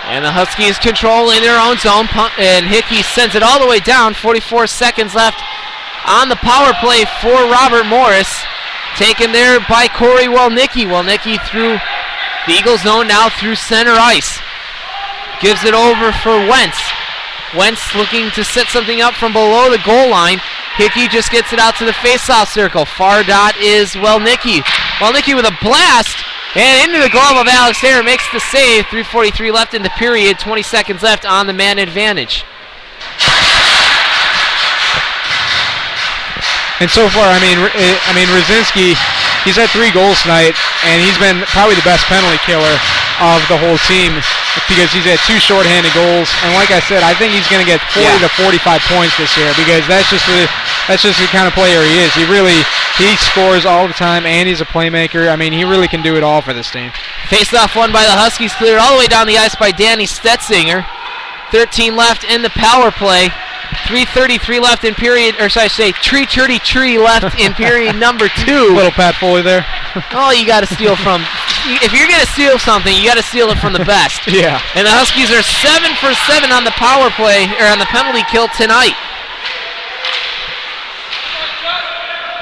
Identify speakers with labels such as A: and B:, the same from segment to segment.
A: And the Huskies control in their own zone, and Hickey sends it all the way down. 44 seconds left on the power play for Robert Morris. Taken there by Corey Welnicki. Welnicki through the Eagle zone, now through center ice. Gives it over for Wentz. Wentz looking to set something up from below the goal line. Hickey just gets it out to the faceoff circle. Far dot is Welnicki. Welnicki with a blast. And into the glove of Alex Hare, makes the save. 3:43 left in the period. 20 seconds left on the man advantage.
B: And so far, I mean, Rosinski, he's had 3 goals tonight, and he's been probably the best penalty killer of the whole team because he's had 2 shorthanded goals. And like I said, I think he's going to get 40 to 45 points this year because that's just the kind of player he is. He scores all the time, and he's a playmaker. I mean, he really can do it all for this team.
A: Face-off won by the Huskies, cleared all the way down the ice by Danny Stetzinger. 13 left in the power play. 3:33 left in period, or should I say 3:33 left in period number 2.
B: Little Pat Foley there.
A: Oh, you got to steal from. If you're going to steal something, you got to steal it from the best.
B: Yeah.
A: And the Huskies are 7 for 7 on the power play, or on the penalty kill tonight.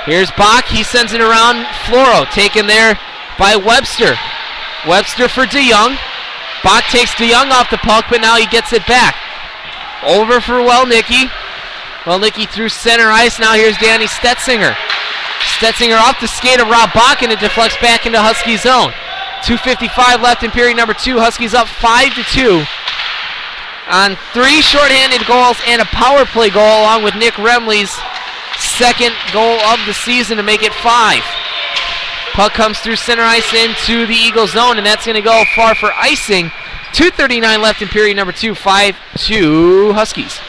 A: Here's Bach. He sends it around Floro. Taken there by Webster. Webster for DeYoung. Bach takes DeYoung off the puck, but now he gets it back. Over for Welnicki. Welnicki through center ice. Now here's Danny Stetzinger. Stetzinger off the skate of Rob Bach, and it deflects back into Husky zone. 2:55 left in period number 2. Huskies up 5-2 on 3 shorthanded goals and a power play goal, along with Nick Remley's second goal of the season to make it 5. Puck comes through center ice into the Eagle zone, and that's going to go far for icing. 2:39 left in period number 2, 5-2 Huskies.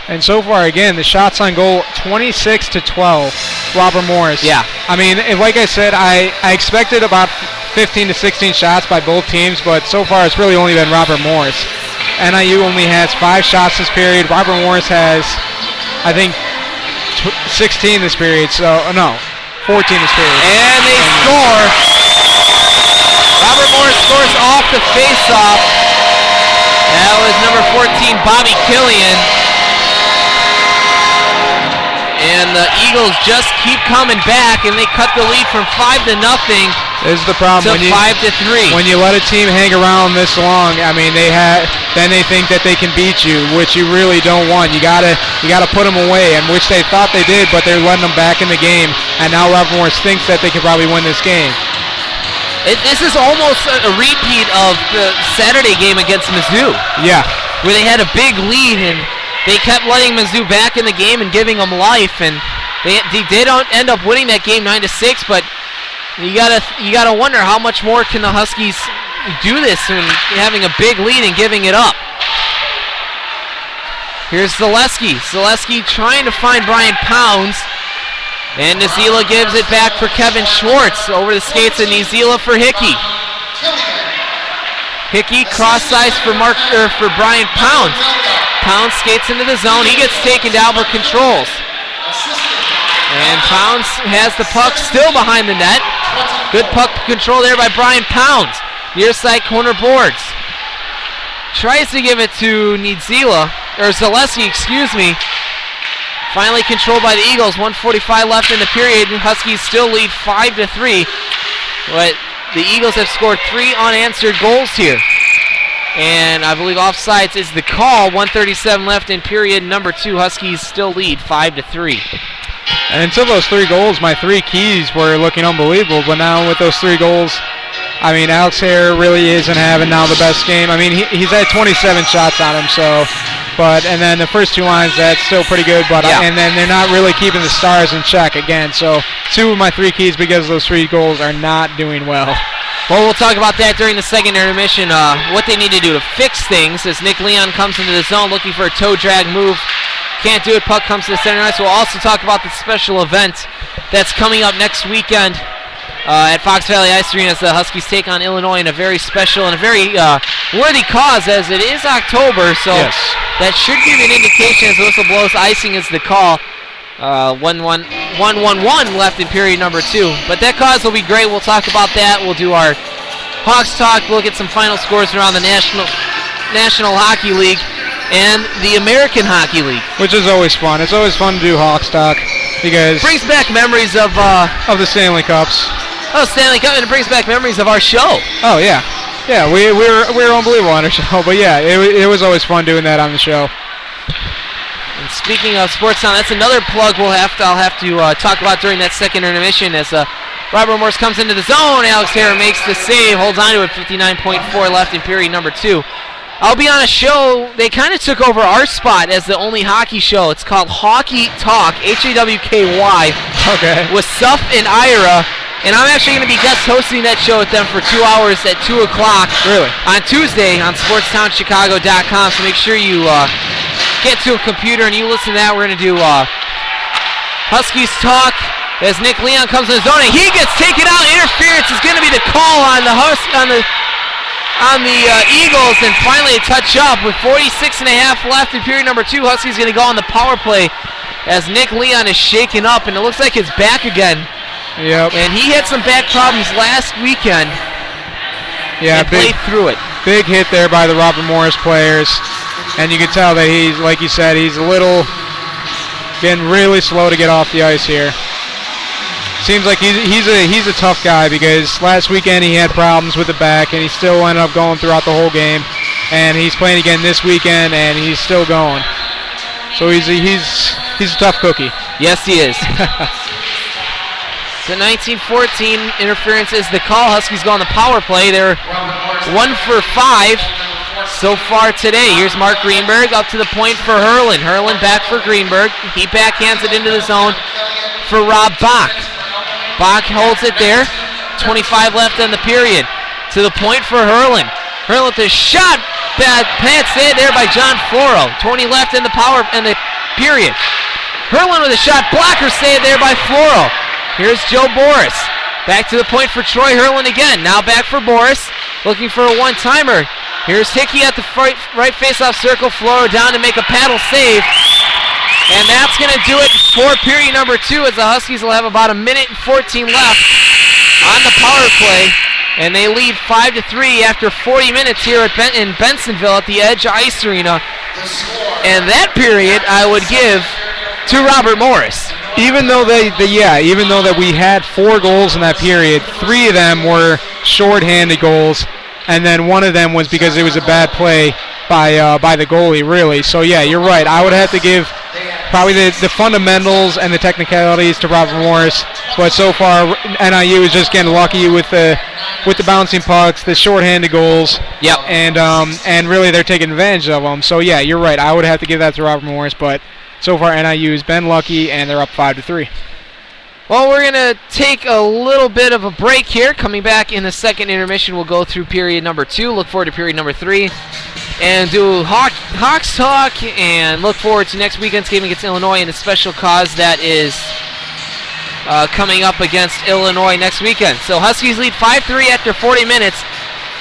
B: And so far, again, the shots on goal, 26-12, Robert Morris.
A: Yeah.
B: I mean, like I said, I expected about 15 to 16 shots by both teams, but so far it's really only been Robert Morris. NIU only has 5 shots this period. Robert Morris has, I think, 16 this period, so, no, 14 this period.
A: And they score. Robert Morris scores off the face-off. That was number 14, Bobby Killian. And the Eagles just keep coming back, and they cut the lead from 5-0.
B: This is the problem.
A: To 5-3.
B: When you let a team hang around this long, I mean, then they think that they can beat you, which you really don't want. You gotta put them away, and which they thought they did, but they're letting them back in the game. And now Robert Morris thinks that they could probably win this game.
A: This is almost a repeat of the Saturday game against Mizzou.
B: Yeah.
A: Where they had a big lead, and they kept letting Mizzou back in the game and giving them life, and they did end up winning that game 9-6. But you gotta wonder how much more can the Huskies do this when having a big lead and giving it up. Here's Zaleski. Zaleski trying to find Brian Pounds. And Nazila gives it back for Kevin Schwartz. Over the skates of Nazila for Hickey. Hickey cross ice for Brian Pounds. Pounds skates into the zone. He gets taken down but controls. And Pounds has the puck still behind the net. Good puck control there by Brian Pounds. Near side corner boards. Tries to give it to Zaleski, excuse me. Finally controlled by the Eagles. 1:45 left in the period. Huskies still lead 5-3. But the Eagles have scored 3 unanswered goals here. And I believe offsides is the call. 1:37 left in period number 2. Huskies still lead 5-3.
B: And until those 3 goals, my 3 keys were looking unbelievable. But now with those 3 goals, I mean, Alex Hare really isn't having now the best game. I mean, he's had 27 shots on him, so... and then the first 2 lines, that's still pretty good. But
A: yeah.
B: And then they're not really keeping the Stars in check again. So 2 of my 3 keys because those 3 goals are not doing well.
A: Well, we'll talk about that during the second intermission. What they need to do to fix things as Nick Leon comes into the zone looking for a toe drag move. Can't do it. Puck comes to the center ice. We'll also talk about the special event that's coming up next weekend at Fox Valley Ice Arena as the Huskies take on Illinois in a very special and a very worthy cause, as it is October. So yes. That should give you an indication as the whistle blows. Icing is the call. 1-1 left in period number 2. But that cause will be great. We'll talk about that. We'll do our Hawks talk. We'll get some final scores around the National National Hockey League and the American Hockey League.
B: Which is always fun. It's always fun to do Hawks talk because
A: brings back memories of
B: the Stanley Cups.
A: Oh, Stanley Cup, and it brings back memories of our show.
B: Oh yeah, yeah. We were unbelievable on our show, but yeah, it was always fun doing that on the show.
A: And speaking of Sports Town, that's another plug I'll have to talk about during that second intermission as Robert Morse comes into the zone. Alex Harrer makes the save, holds on to it. 59.4 left in period number 2. I'll be on a show. They kind of took over our spot as the only hockey show. It's called Hockey Talk, HAWKY.
B: Okay.
A: With Suff and Ira. And I'm actually going to be guest hosting that show with them for 2 hours at 2 o'clock.
B: Really?
A: On Tuesday on SportsTownChicago.com. So make sure you get to a computer and you listen to that. We're going to do Huskies Talk as Nick Leon comes in the zone. And he gets taken out. Interference is going to be the call on the Eagles. And finally a touch up with 46.5 left in period number 2. Huskies going to go on the power play as Nick Leon is shaken up. And it looks like it's back again.
B: Yep.
A: And he had some back problems last weekend.
B: Yeah,
A: and played through it.
B: Big hit there by the Robert Morris players. And you can tell that he's, like you said, he's getting really slow to get off the ice here. Seems like he's a tough guy because last weekend he had problems with the back and he still ended up going throughout the whole game. And he's playing again this weekend and he's still going. So he's a tough cookie.
A: Yes, he is. The 1914 interference is the call. Huskies go on the power play. They're 1 for 5 so far today. Here's Mark Greenberg up to the point for Herlin. Herlin back for Greenberg. He backhands it into the zone for Rob Bach. Bach holds it there. 25 left in the period. To the point for Herlin. Herlin with a shot. Bad saved there by John Floro. 20 left in the period. Herlin with a shot. Blocker saved there by Floro. Here's Joe Boris. Back to the point for Troy Herlin again. Now back for Boris. Looking for a one-timer. Here's Hickey at the right face-off circle. Floro down to make a paddle save. And that's going to do it for period number 2 as the Huskies will have about 1 minute and 14 left on the power play. And they lead 5-3 after 40 minutes here in Bensonville at the Edge Ice Arena. And that period I would give to Robert Morris.
B: Even though that we had 4 goals in that period, 3 of them were shorthanded goals, and then one of them was because it was a bad play by the goalie, really. So yeah, you're right. I would have to give probably the fundamentals and the technicalities to Robert Morris, but so far NIU is just getting lucky with the bouncing pucks, the shorthanded goals.
A: Yep.
B: And really they're taking advantage of them. So yeah, you're right. I would have to give that to Robert Morris, but so far NIU has been lucky and they're up 5-3.
A: Well, we're going to take a little bit of a break here. Coming back in the second intermission, we'll go through period number 2. Look forward to period number 3. And do Hawks talk and look forward to next weekend's game against Illinois and a special cause that is coming up against Illinois next weekend. So Huskies lead 5-3 after 40 minutes.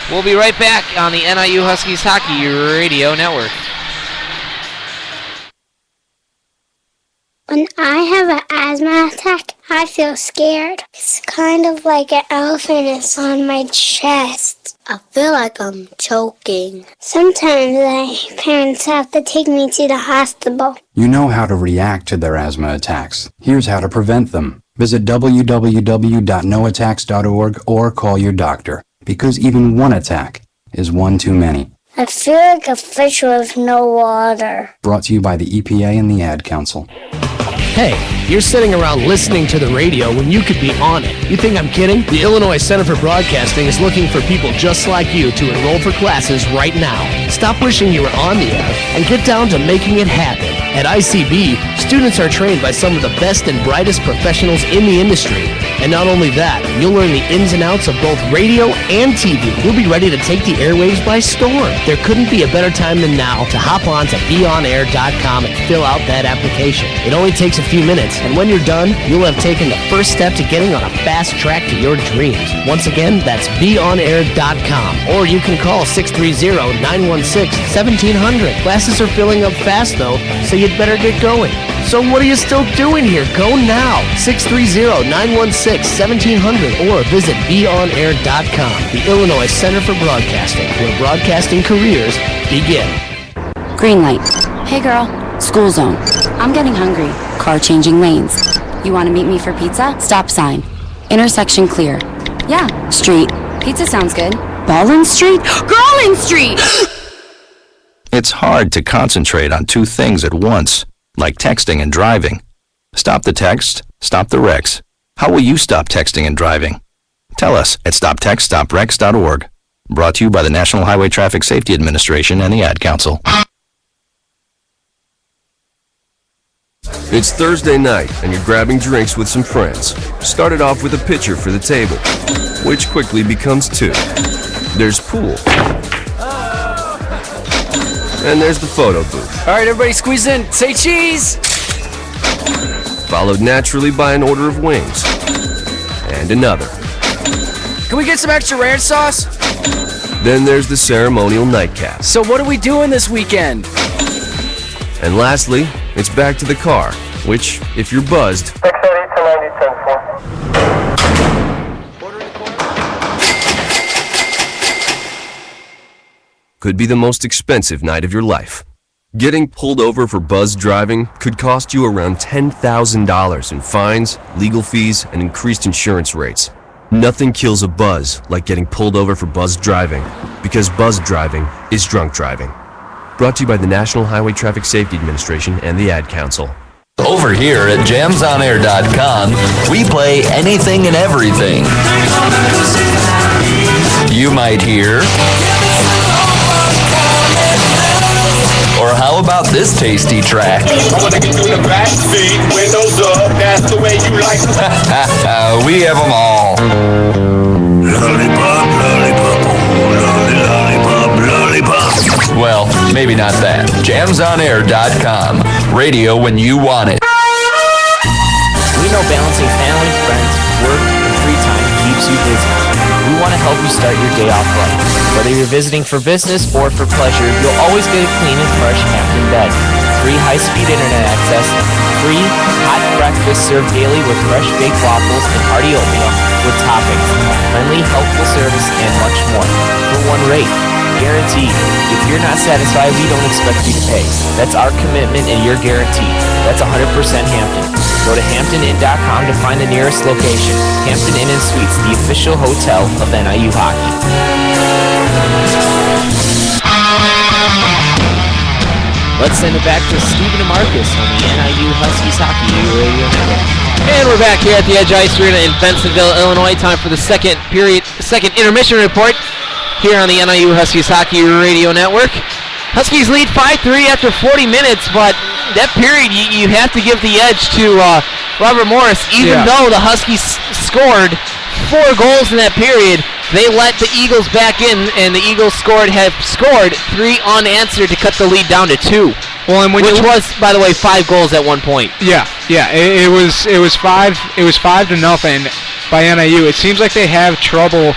A: We'll be right back on the NIU Huskies Hockey Radio Network.
C: When I have an asthma attack, I feel scared. It's kind of like an elephant is on my chest. I feel like I'm choking. Sometimes my parents have to take me to the hospital.
D: You know how to react to their asthma attacks. Here's how to prevent them. Visit www.noattacks.org or call your doctor, because even one attack is one too many.
C: I feel like a fish with no water.
D: Brought to you by the EPA and the Ad Council.
E: Hey, you're sitting around listening to the radio when you could be on it. You think I'm kidding? The Illinois Center for Broadcasting is looking for people just like you to enroll for classes right now. Stop wishing you were on the air and get down to making it happen. At ICB, students are trained by some of the best and brightest professionals in the industry. And not only that, you'll learn the ins and outs of both radio and TV. You'll be ready to take the airwaves by storm. There couldn't be a better time than now to hop on to beonair.com and fill out that application. It only takes a few minutes, and when you're done, you'll have taken the first step to getting on a fast track to your dreams. Once again, that's beonair.com, or you can call 630-916-1700. Classes are filling up fast, though, so you you'd better get going. So what are you still doing here? Go now. 630-916-1700 or visit beonair.com. The Illinois Center for Broadcasting, where broadcasting careers begin.
F: Green light. Hey girl, school zone. I'm getting hungry. Car changing lanes. You want to meet me for pizza? Stop sign. Intersection clear. Yeah, street. Pizza sounds good. Ballin Street? Girlin Street!
G: It's hard to concentrate on two things at once, like texting and driving. Stop the text, stop the wrecks. How will you stop texting and driving? Tell us at stoptextstopwrecks.org. Brought to you by the National Highway Traffic Safety Administration and the Ad Council.
H: It's Thursday night, and you're grabbing drinks with some friends. Started off with a pitcher for the table, which quickly becomes two. There's pool. And there's the photo booth.
I: All right, everybody squeeze in. Say cheese!
H: Followed naturally by an order of wings. And another.
I: Can we get some extra ranch sauce?
H: Then there's the ceremonial nightcap.
I: So what are we doing this weekend?
H: And lastly, it's back to the car, which, if you're buzzed, could be the most expensive night of your life. Getting pulled over for buzzed driving could cost you around $10,000 in fines, legal fees, and increased insurance rates. Nothing kills a buzz like getting pulled over for buzzed driving, because buzzed driving is drunk driving. Brought to you by the National Highway Traffic Safety Administration and the Ad Council.
J: Over here at jamsonair.com, we play anything and everything. You might hear... Or how about this tasty track? I want to get you in the back seat, windows up, that's the way you like it. We have them all. Lollipop, lollipop, lollipop, lollipop. Well, maybe not that. Jamsonair.com. Radio when you want it.
K: We know balancing family, friends, work, and free time keeps you busy. We want to help you start your day off right. Whether you're visiting for business or for pleasure, you'll always get a clean and fresh Hampton bed. Free high-speed internet access, free hot breakfast served daily with fresh baked waffles and hearty oatmeal with toppings, friendly, helpful service, and much more. For one rate. Guaranteed. If you're not satisfied, we don't expect you to pay. That's our commitment and your guarantee. That's 100% Hampton. Go to HamptonInn.com to find the nearest location. Hampton Inn & Suites, the official hotel of NIU hockey. Let's send it back to Stephen and Marcus on the NIU Huskies Hockey Radio Network.
A: And we're back here at the Edge Ice Arena in Bensenville, Illinois. Time for the second intermission report here on the NIU Huskies Hockey Radio Network. Huskies lead 5-3 after 40 minutes, but that period you have to give the edge to Robert Morris. Even though the Huskies scored 4 goals in that period, they let the Eagles back in, and the Eagles have scored 3 unanswered to cut the lead down to 2.
B: Well, and
A: which was, by the way, 5 goals at one point.
B: Yeah. It was 5-0 by NIU. It seems like they have trouble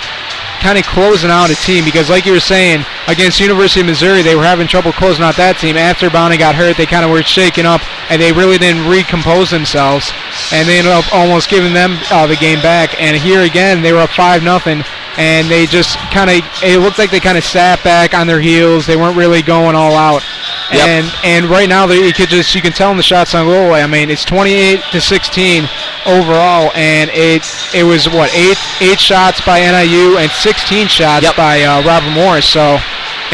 B: kind of closing out a team, because like you were saying, against University of Missouri, they were having trouble closing out that team. After Bowney got hurt, they kind of were shaken up, and they really didn't recompose themselves, and they ended up almost giving them the game back. And here again, they were up 5-0, and they just it looked like they kind of sat back on their heels. They weren't really going all out. Yep. And right now, you can tell in the shots on goal. I mean, it's 28-16 overall, and it was what, 8 shots by NIU and 16 shots by Robert Morris. So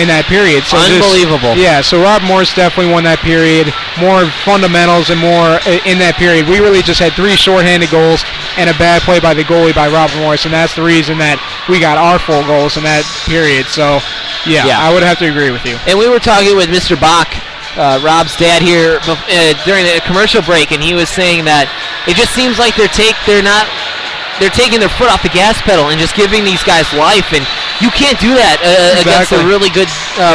B: in that period, so
A: unbelievable.
B: So Robert Morris definitely won that period. More fundamentals and more in that period. We really just had 3 shorthanded goals and a bad play by the goalie by Robert Morris, and that's the reason that we got our 4 goals in that period. So I would have to agree with you.
A: And we were talking with Mr. Bach, Rob's dad, here during the commercial break, and he was saying that it just seems like they're taking their foot off the gas pedal and just giving these guys life, and you can't do that against a really good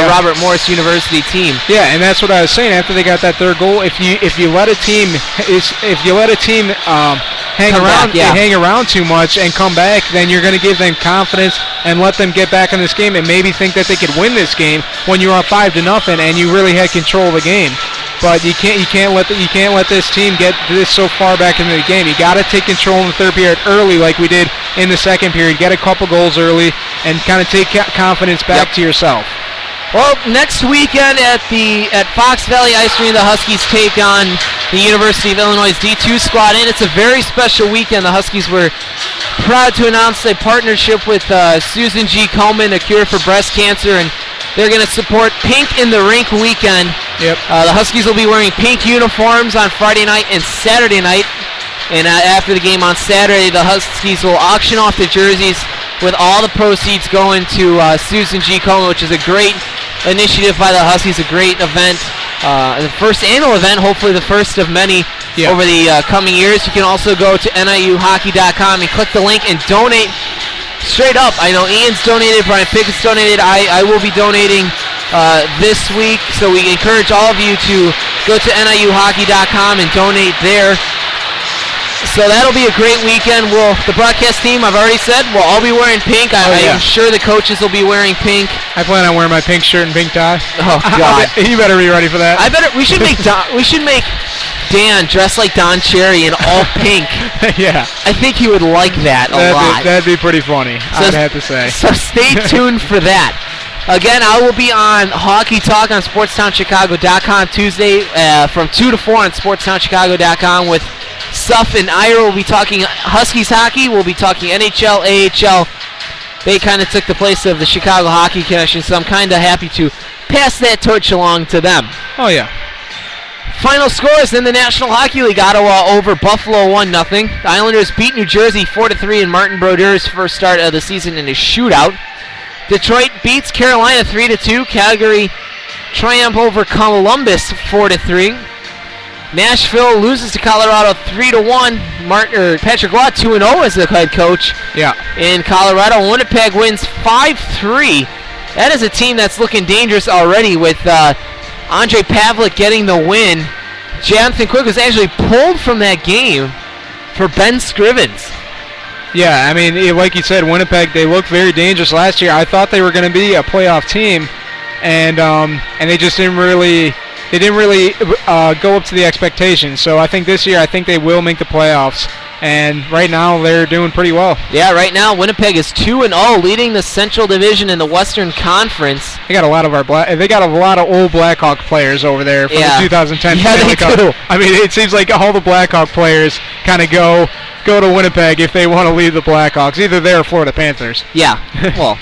A: Robert Morris University team.
B: Yeah, and that's what I was saying. After they got that 3rd goal, if you let a team hang around too much and come back, then you're going to give them confidence and let them get back in this game and maybe think that they could win this game when you're up 5-0 and you really had control of the game. But you can't let this team get this so far back into the game. You got to take control in the third period early, like we did in the second period. Get a couple goals early and kind of take confidence back to yourself.
A: Well, next weekend at Fox Valley Ice Arena, the Huskies take on the University of Illinois' D2 squad, and it's a very special weekend. The Huskies were proud to announce a partnership with Susan G. Komen, A Cure for Breast Cancer, and they're going to support Pink in the Rink weekend.
B: Yep.
A: The Huskies will be wearing pink uniforms on Friday night and Saturday night, and after the game on Saturday, the Huskies will auction off the jerseys with all the proceeds going to Susan G. Komen, which is a great initiative by the Huskies, a great event, the first annual event, hopefully the first of many over the coming years. You can also go to NIUhockey.com and click the link and donate straight up. I know Ian's donated, Brian Pickett's donated, I will be donating this week, so we encourage all of you to go to NIUhockey.com and donate there. So that'll be a great weekend. The broadcast team, I've already said, will all be wearing pink. I'm sure the coaches will be wearing pink.
B: I plan on wearing my pink shirt and pink tie.
A: Oh God!
B: You better be ready for that.
A: We should make Dan dress like Don Cherry in all pink.
B: Yeah.
A: I think he would like that a lot.
B: That'd be pretty funny, I'd have to say.
A: So stay tuned for that. Again, I will be on Hockey Talk on SportsTownChicago.com Tuesday from 2 to 4 on SportsTownChicago.com with Suff and Ira. Will be talking Huskies hockey. We'll be talking NHL, AHL. They kind of took the place of the Chicago Hockey Connection, so I'm kind of happy to pass that torch along to them.
B: Oh, yeah.
A: Final scores in the National Hockey League. Ottawa over Buffalo 1-0. The Islanders beat New Jersey 4-3 in Martin Brodeur's first start of the season in a shootout. Detroit beats Carolina 3-2. Calgary triumph over Columbus 4-3. Nashville loses to Colorado 3-1. Patrick Law 2-0 as the head coach.
B: Yeah. In
A: Colorado, Winnipeg wins 5-3. That is a team that's looking dangerous already with Andre Pavlik getting the win. Jonathan Quick was actually pulled from that game for Ben Scrivens.
B: Yeah, I mean, like you said, Winnipeg, they looked very dangerous last year. I thought they were going to be a playoff team, and they just didn't really go up to the expectations. So I think this year, they will make the playoffs. And right now, they're doing pretty well.
A: Yeah, right now, Winnipeg is 2-0, leading the Central Division in the Western Conference.
B: They got a lot of old Blackhawk players over there from the 2010
A: Stanley Cup.
B: Do. I mean, it seems like all the Blackhawk players kind of go to Winnipeg if they want to leave the Blackhawks, either there or Florida Panthers.
A: Yeah, well,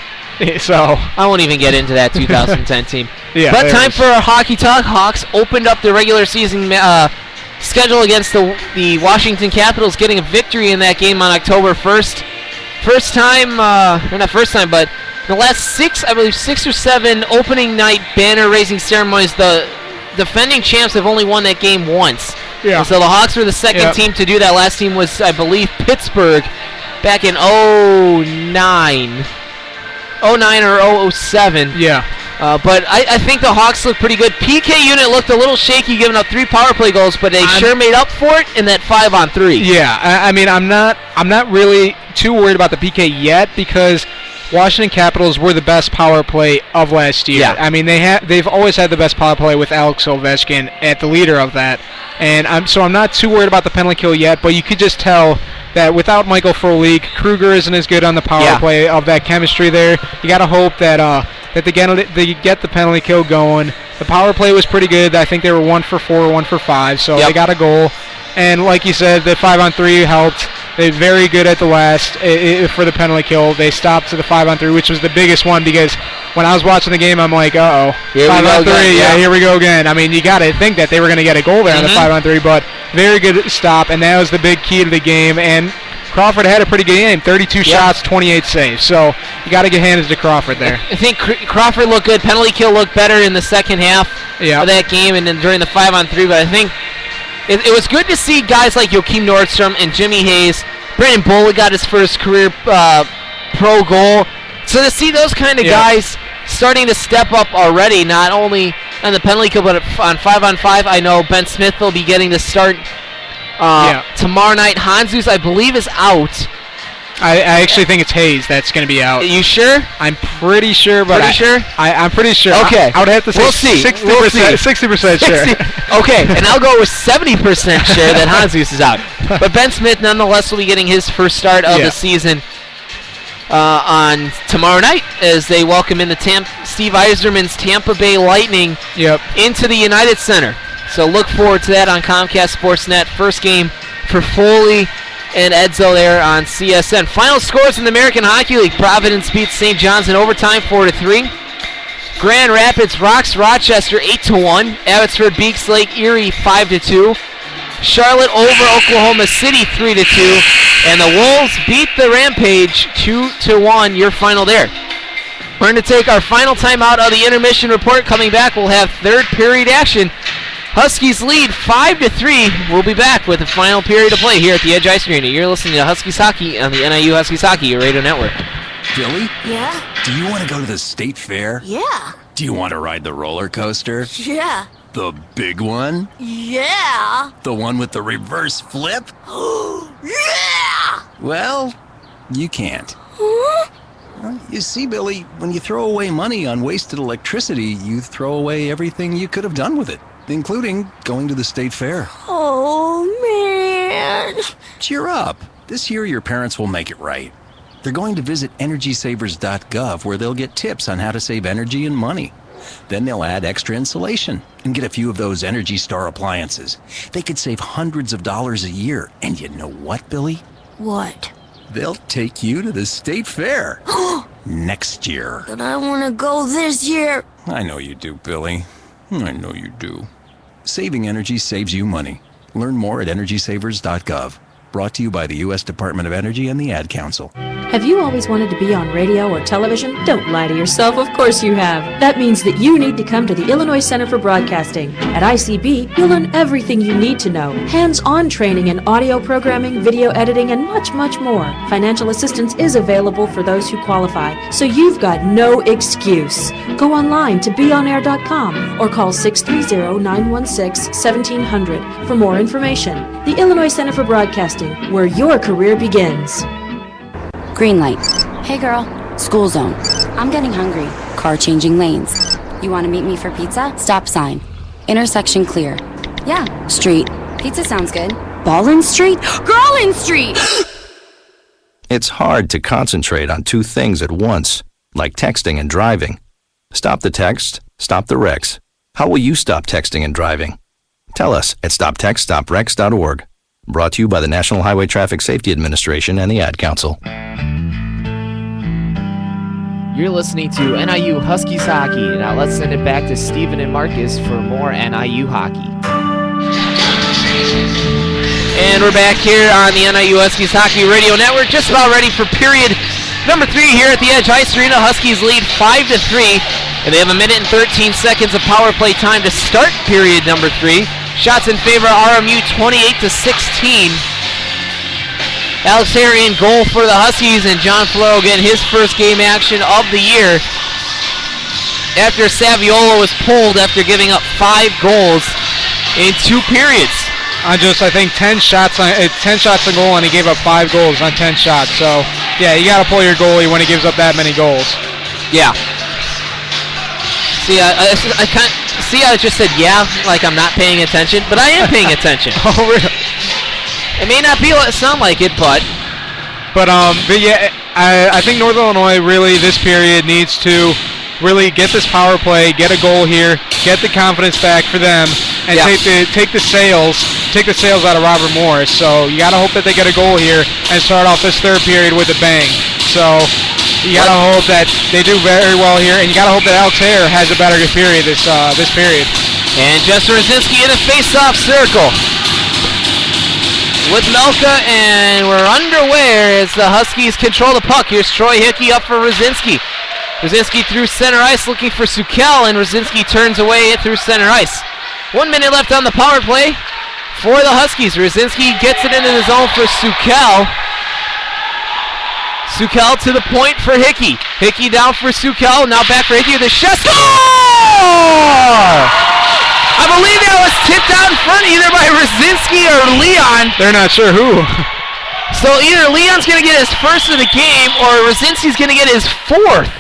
B: so
A: I won't even get into that 2010 team.
B: Yeah,
A: but time for our Hockey Talk. Hawks opened up the regular season schedule against the Washington Capitals, getting a victory in that game on October 1st. First time, or not first time, but the last 6 or 7 opening night banner raising ceremonies, the defending champs have only won that game once.
B: Yeah.
A: And so the Hawks were the second team to do that. Last team was, I believe, Pittsburgh back in 09 or 07.
B: Yeah.
A: But I think the Hawks look pretty good. PK unit looked a little shaky, giving up 3 power play goals, but they sure made up for it in that 5-on-3.
B: Yeah, I mean, I'm not really too worried about the PK yet because Washington Capitals were the best power play of last year.
A: Yeah.
B: I mean, they've always had the best power play with Alex Ovechkin at the leader of that, and I'm not too worried about the penalty kill yet. But you could just tell that without Michael Frolik, Kruger isn't as good on the power play of that chemistry there. You got to hope that they get the penalty kill going. The power play was pretty good. I think they were 1 for 4, 1 for 5, so they got a goal. And like you said, the 5-on-3 helped. They're very good at the last for the penalty kill. They stopped to the 5-on-3, which was the biggest one because when I was watching the game, I'm like, uh-oh. 5-on-3, here we go again. I mean, you got to think that they were going to get a goal there on the 5-on-3, but very good stop, and that was the big key to the game. And Crawford had a pretty good game, 32 shots, 28 saves. So you got to get handed to Crawford there.
A: I think Crawford looked good. Penalty kill looked better in the second half of that game and then during the 5-on-3, but I think it was good to see guys like Joakim Nordstrom and Jimmy Hayes. Brandon Bullock got his first career pro goal. So to see those kind of guys starting to step up already, not only on the penalty kill, but on 5-on-5, I know Ben Smith will be getting the start tomorrow night. Hanzus, I believe, is out.
B: I actually think it's Hayes that's going to be out.
A: You sure?
B: I'm pretty sure, but I'm pretty sure.
A: Okay.
B: I would have to say
A: we'll see.
B: 60% sure.
A: Okay, and I'll go with 70% sure that Jesus is out. But Ben Smith, nonetheless, will be getting his first start of the season on tomorrow night as they welcome in Steve Yzerman's Tampa Bay Lightning into the United Center. So look forward to that on Comcast Sportsnet. First game for Foley and Edzo there on CSN. Final scores in the American Hockey League. Providence beats St. John's in overtime 4-3. Grand Rapids rocks Rochester 8-1. Abbotsford beats Lake Erie 5-2. Charlotte over Oklahoma City 3-2. And the Wolves beat the Rampage 2-1. Your final there. We're going to take our final time out of the intermission report. Coming back, we'll have third period action. Huskies lead 5-3. We'll be back with the final period of play here at the Edge Ice Arena. You're listening to Huskies Hockey on the NIU Huskies Hockey Radio Network.
L: Billy?
M: Yeah?
L: Do you want to go to the state fair?
M: Yeah.
L: Do you want to ride the roller coaster?
M: Yeah.
L: The big one?
M: Yeah.
L: The one with the reverse flip?
M: Yeah.
L: Well, you can't. You see, Billy, when you throw away money on wasted electricity, you throw away everything you could have done with it, including going to the state fair.
M: Oh, man.
L: Cheer up. This year, your parents will make it right. They're going to visit EnergySavers.gov, where they'll get tips on how to save energy and money. Then they'll add extra insulation and get a few of those Energy Star appliances. They could save hundreds of dollars a year. And you know what, Billy?
M: What?
L: They'll take you to the state fair next year.
M: But I want to go this year.
L: I know you do, Billy. I know you do. Saving energy saves you money. Learn more at EnergySavers.gov. Brought to you by the U.S. Department of Energy and the Ad Council.
N: Have you always wanted to be on radio or television? Don't lie to yourself, of course you have. That means that you need to come to the Illinois Center for Broadcasting. At ICB, you'll learn everything you need to know. Hands-on training in audio programming, video editing, and much, much more. Financial assistance is available for those who qualify, so you've got no excuse. Go online to beonair.com or call 630-916-1700 for more information. The Illinois Center for Broadcasting, where your career begins.
F: Green light. Hey girl. School zone. I'm getting hungry. Car changing lanes. You want to meet me for pizza? Stop sign. Intersection clear. Yeah. Street. Pizza sounds good. Ballin Street? Girlin Street!
G: It's hard to concentrate on two things at once, like texting and driving. Stop the text, stop the wrecks. How will you stop texting and driving? Tell us at stoptextstoprex.org. Brought to you by the National Highway Traffic Safety Administration and the Ad Council.
A: You're listening to NIU Huskies Hockey. Now let's send it back to Stephen and Marcus for more NIU hockey. And we're back here on the NIU Huskies Hockey Radio Network, just about ready for period number 3 here at the Edge Ice Arena. Huskies lead 5-3, and they have 1 minute and 13 seconds of power play time to start period number 3. Shots in favor of RMU 28-16. Alex Harry in goal for the Huskies, and John Floro getting his first game action of the year after Saviola was pulled after giving up 5 goals in 2 periods.
B: I think 10 shots on goal, and he gave up 5 goals on 10 shots. So, yeah, you got to pull your goalie when he gives up that many goals.
A: Yeah. See, I just said yeah, like I'm not paying attention, but I am paying attention.
B: Oh, really?
A: It may not sound like it, but
B: yeah, I think North Illinois really this period needs to really get this power play, get a goal here, get the confidence back for them, and take the sails out of Robert Morris. So you got to hope that they get a goal here and start off this third period with a bang. So you got to hope that they do very well here, and you got to hope that Alex Hare has a better period this period.
A: And Jester Rosinski in a face-off circle with Melka, and we're underway as the Huskies control the puck. Here's Troy Hickey up for Rosinski. Rosinski through center ice looking for Sukel, and Rosinski turns away through center ice. 1 minute left on the power play for the Huskies. Rosinski gets it into the zone for Sukel. Sukel to the point for Hickey. Hickey down for Sukel. Now back for Hickey with a shot. Score! I believe that was tipped out in front either by Rosinski or Leon.
B: They're not sure who.
A: So either Leon's going to get his first of the game or Rosinski's going to get his fourth.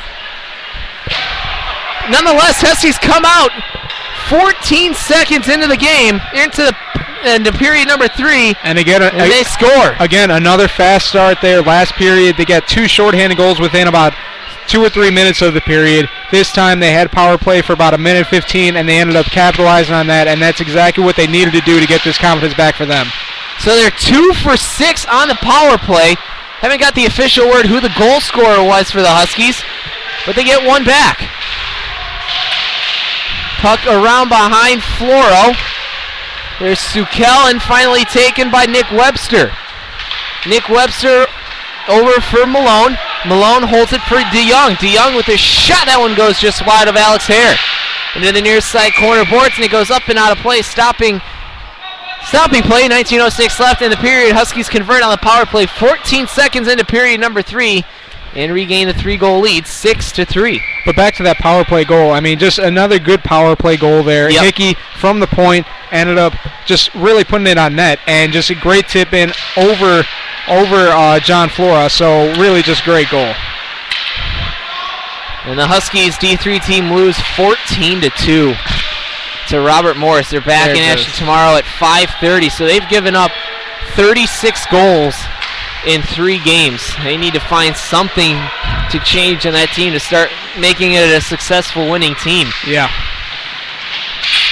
A: Nonetheless, Huskies come out 14 seconds into the game, into period number 3,
B: and again,
A: they score.
B: Again, another fast start there. Last period, they got 2 shorthanded goals within about 2 or 3 minutes of the period. This time they had power play for about 1:15, and they ended up capitalizing on that, and that's exactly what they needed to do to get this confidence back for them.
A: So they're 2 for 6 on the power play. Haven't got the official word who the goal scorer was for the Huskies, but they get one back. Puck around behind Floro. There's Sukel, and finally taken by Nick Webster. Nick Webster over for Malone. Malone holds it for DeYoung. DeYoung with a shot. That one goes just wide of Alex Hare. Into the near side corner boards, and it goes up and out of play. Stopping play, 19:06 left in the period. Huskies convert on the power play 14 seconds into period number 3 and regain the 3-goal lead, 6-3.
B: But back to that power play goal. I mean, just another good power play goal there.
A: Yep.
B: Hickey from the point ended up just really putting it on net, and just a great tip in over John Flora. So really just great goal.
A: And the Huskies D3 team lose 14-2 to Robert Morris. They're back in action tomorrow at 5:30. So they've given up 36 goals in 3 games. They need to find something to change on that team to start making it a successful winning team.
B: Yeah.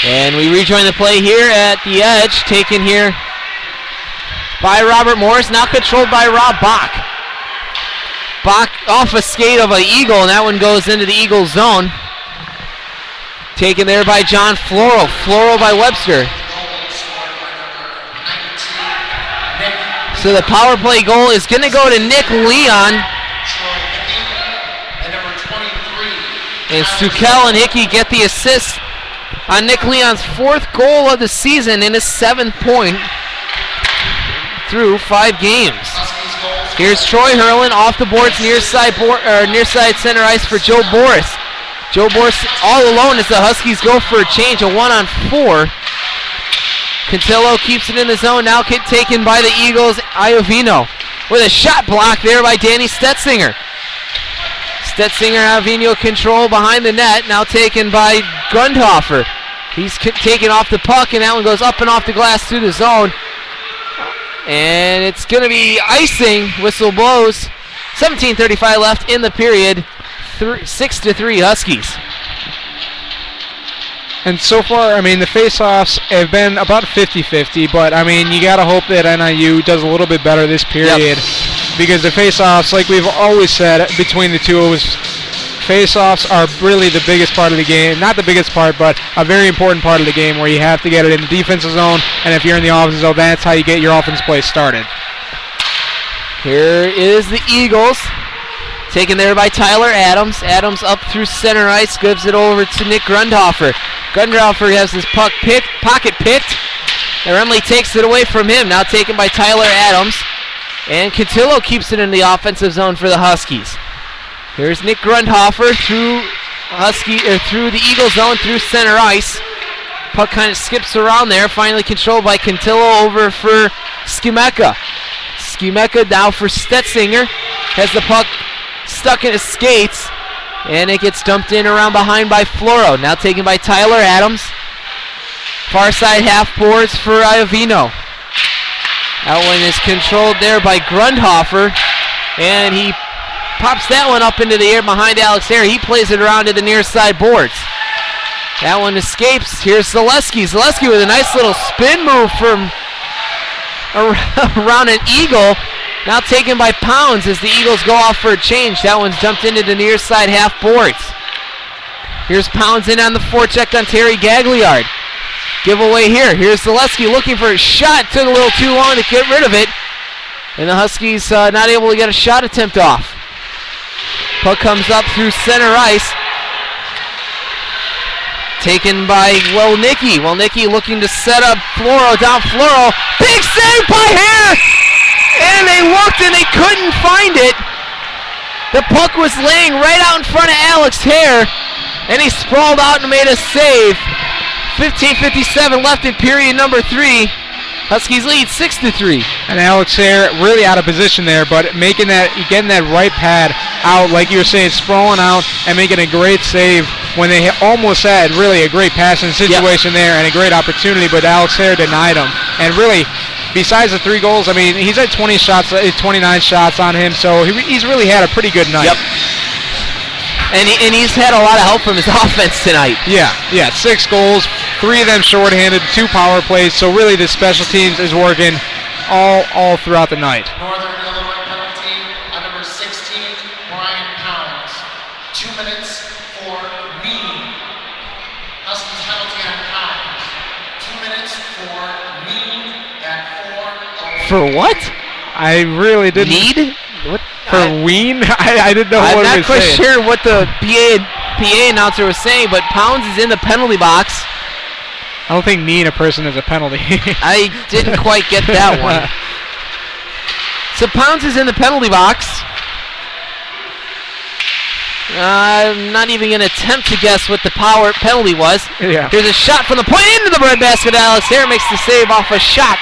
A: And we rejoin the play here at the edge, taken here by Robert Morris, now controlled by Rob Bach. Bach off a skate of an Eagle, and that one goes into the Eagle zone. Taken there by John Floro. Floro by Webster. So the power play goal is going to go to Nick Leon. And Sukel and Hickey get the assist on Nick Leon's 4th goal of the season and his 7th point through 5 games. Here's Troy Hurlin off the boards near side center ice for Joe Boris. Joe Boris all alone as the Huskies go for a change, a 1-on-4. Cantillo keeps it in the zone, now taken by the Eagles, Iovino. With a shot block there by Danny Stetzinger. Stetzinger, Iovino control behind the net, now taken by Grundhofer. He's taken off the puck, and that one goes up and off the glass through the zone. And it's going to be icing, whistle blows. 17:35 left in the period, 6-3 Huskies.
B: And so far, I mean, the face-offs have been about 50-50, but, I mean, you got to hope that NIU does a little bit better this period. Yep. Because the face-offs, like we've always said, between the two of us, face-offs are really the biggest part of the game. Not the biggest part, but a very important part of the game where you have to get it in the defensive zone, and if you're in the offensive zone, that's how you get your offense play started.
A: Here is the Eagles. Taken there by Tyler Adams. Adams up through center ice, gives it over to Nick Grundhofer. Grundhofer has his pocket picked. And Remley takes it away from him. Now taken by Tyler Adams. And Cantillo keeps it in the offensive zone for the Huskies. Here's Nick Grundhofer through the Eagle zone through center ice. Puck kind of skips around there. Finally controlled by Cantillo over for Skimeka. Skimeka now for Stetzinger. Has the puck stuck in his skates, and it gets dumped in around behind by Floro. Now taken by Tyler Adams. Far side half boards for Iovino. That one is controlled there by Grundhofer, and he pops that one up into the air behind Alex Hare. He plays it around to the near side boards. That one escapes. Here's Zaleski. Zaleski with a nice little spin move from around an Eagle. Now taken by Pounds as the Eagles go off for a change. That one's dumped into the near side half boards. Here's Pounds in on the forecheck on Terry Gagliard. Giveaway here. Here's Zaleski looking for a shot. Took a little too long to get rid of it. And the Huskies not able to get a shot attempt off. Puck comes up through center ice. Taken by Welnicki. Welnicki looking to set up Floro. Down Floro. Big save by Hare! And they looked and they couldn't find it. The puck was laying right out in front of Alex Hare, and he sprawled out and made a save. 15:57 left in period number 3. Huskies lead 6-3.
B: And Alex Hare really out of position there, but getting that right pad out, like you were saying, sprawling out and making a great save when they almost had really a great passing situation there and a great opportunity, but Alex Hare denied him. And really, besides the 3 goals, I mean, he's had 29 shots on him, so he's really had a pretty good night.
A: Yep. And he's had a lot of help from his offense tonight.
B: Yeah, 6 goals, 3 of them shorthanded, 2 power plays, so really the special teams is working all throughout the night.
O: Northern Illinois penalty on number 16, Brian Pounds. 2 minutes for Mean. Huskies penalty on Pounds. 2 minutes for Mean at 4.
A: For what?
B: I really didn't.
A: Need? What?
B: For Ween? I didn't know what
A: I'm
B: it was
A: not quite
B: saying.
A: sure what the PA announcer was saying, but Pounds is in the penalty box.
B: I don't think kneeing a person is a penalty.
A: I didn't quite get that one. So Pounds is in the penalty box. I'm not even going to attempt to guess what the power penalty was.
B: Yeah.
A: Here's a shot from the point into the breadbasket. Alex Hare makes the save off a shot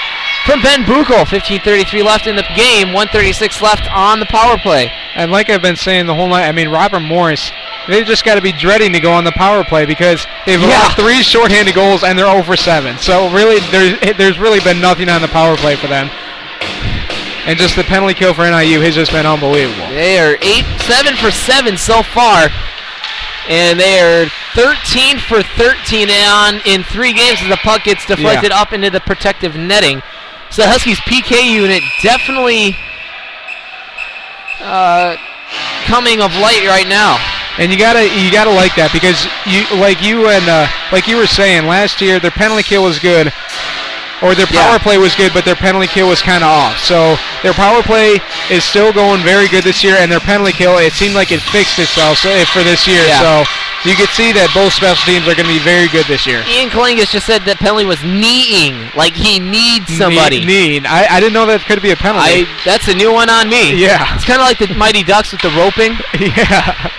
A: from Ben Buchel. 15:33 left in the game. 1:36 left on the power play.
B: And like I've been saying the whole night, I mean, Robert Morris, they've just got to be dreading to go on the power play because they've allowed 3 shorthanded goals and they're 0 for 7. So really, there's really been nothing on the power play for them. And just the penalty kill for NIU has just been unbelievable.
A: They are 7 for 7 so far. And they are 13 for 13 in 3 games as the puck gets deflected up into the protective netting. So the Huskies PK unit definitely coming of light right now.
B: And you gotta like that because like you were saying last year, their penalty kill was good. Or their power play was good, but their penalty kill was kind of off. So their power play is still going very good this year, and their penalty kill, it seemed like it fixed itself for this year.
A: Yeah.
B: So you could see that both special teams are going to be very good this year.
A: Ian Kalingas just said that penalty was kneeing, like he needs somebody.
B: Kneeing. I didn't know that could be a penalty.
A: That's a new one on me.
B: Yeah.
A: It's kind of like the Mighty Ducks with the roping.
B: Yeah.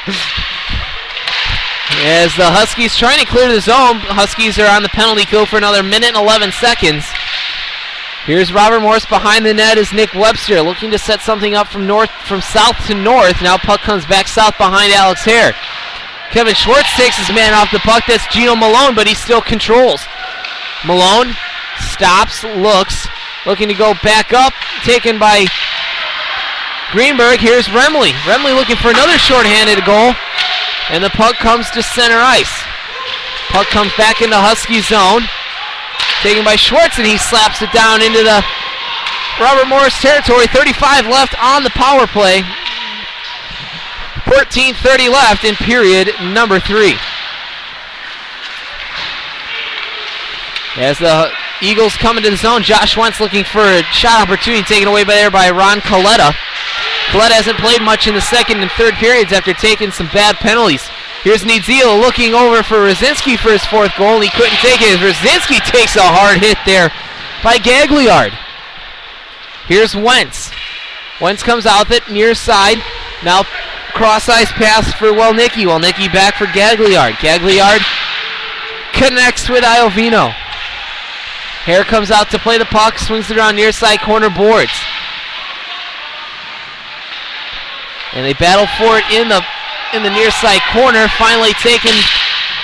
A: As the Huskies trying to clear the zone, Huskies are on the penalty kill for another minute and 11 seconds. Here's Robert Morris behind the net as Nick Webster looking to set something up from south to north. Now puck comes back south behind Alex Hare. Kevin Schwartz takes his man off the puck. That's Gino Malone, but he still controls. Malone stops, looking to go back up, taken by Greenberg. Here's Remley. Remley looking for another shorthanded goal. And the puck comes to center ice. Puck comes back into Husky zone. Taken by Schwartz, and he slaps it down into the Robert Morris territory. 35 left on the power play. 14:30 left in period number 3. As the Eagles come into the zone, Josh Wentz looking for a shot opportunity taken away by Ron Coletta. Coletta hasn't played much in the second and third periods after taking some bad penalties. Here's Niedzila looking over for Rosinski for his 4th goal, and he couldn't take it. Rosinski takes a hard hit there by Gagliard. Here's Wentz. Wentz comes out with it near side. Now cross-ice pass for Welnicki. Welnicki back for Gagliard. Gagliard connects with Iovino. Hare comes out to play the puck, swings it around near side corner boards. And they battle for it in the near side corner. Finally taken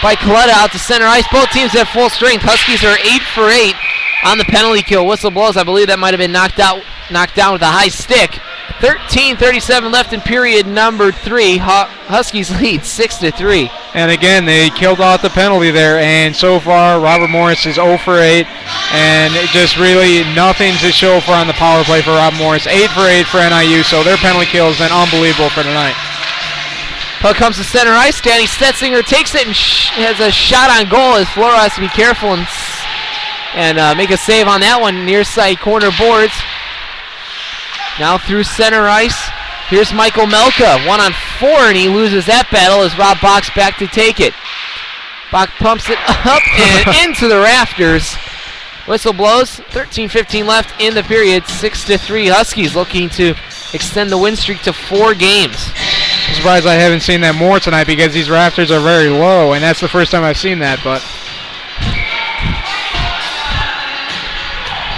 A: by Coletta out to center ice. Both teams have full strength. Huskies are 8 for 8 on the penalty kill. Whistle blows. I believe that might have been knocked down with a high stick. 13:37 left in period number 3. Huskies lead 6-3.
B: And again, they killed out the penalty there. And so far, Robert Morris is 0 for 8. And just really nothing to show for on the power play for Robert Morris. 8 for 8 for NIU. So their penalty kill has been unbelievable for tonight.
A: Puck comes to center ice. Danny Stetzinger takes it and has a shot on goal as Floro has to be careful and make a save on that one. Near side corner boards. Now through center ice. Here's Michael Melka, 1-on-4, and he loses that battle as Rob Bach's back to take it. Bach pumps it up and into the rafters. Whistle blows. 13:15 left in the period. 6-3 Huskies looking to extend the win streak to 4 games.
B: I'm surprised I haven't seen that more tonight because these rafters are very low, and that's the first time I've seen that. But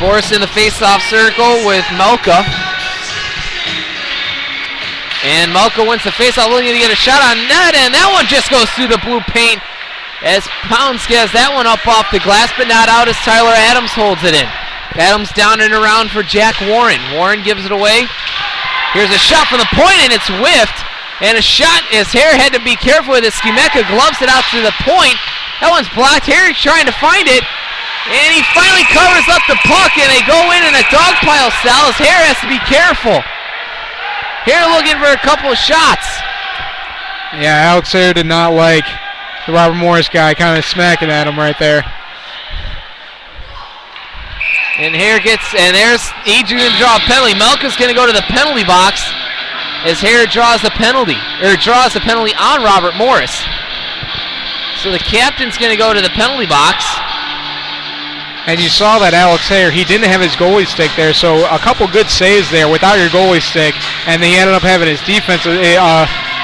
A: Boris in the face-off circle with Melka. And Melka wins the face-off, looking to get a shot on net, and that one just goes through the blue paint as Pounds gets that one up off the glass, but not out as Tyler Adams holds it in. Adams down and around for Jack Warren. Warren gives it away. Here's a shot from the point, and it's whiffed. And a shot as Hare had to be careful with it. Skimeka gloves it out to the point. That one's blocked. Hare's trying to find it. And he finally covers up the puck, and they go in a dog pile style as Hare has to be careful. Hare looking for a couple of shots.
B: Yeah, Alex Hare did not like the Robert Morris guy kind of smacking at him right there.
A: And Hare gets, and there's Adrian going to draw a penalty. Melka's going to go to the penalty box as Hare draws the penalty on Robert Morris. So the captain's going to go to the penalty box.
B: And you saw that Alex Hare, he didn't have his goalie stick there, so a couple good saves there without your goalie stick, and he ended up having his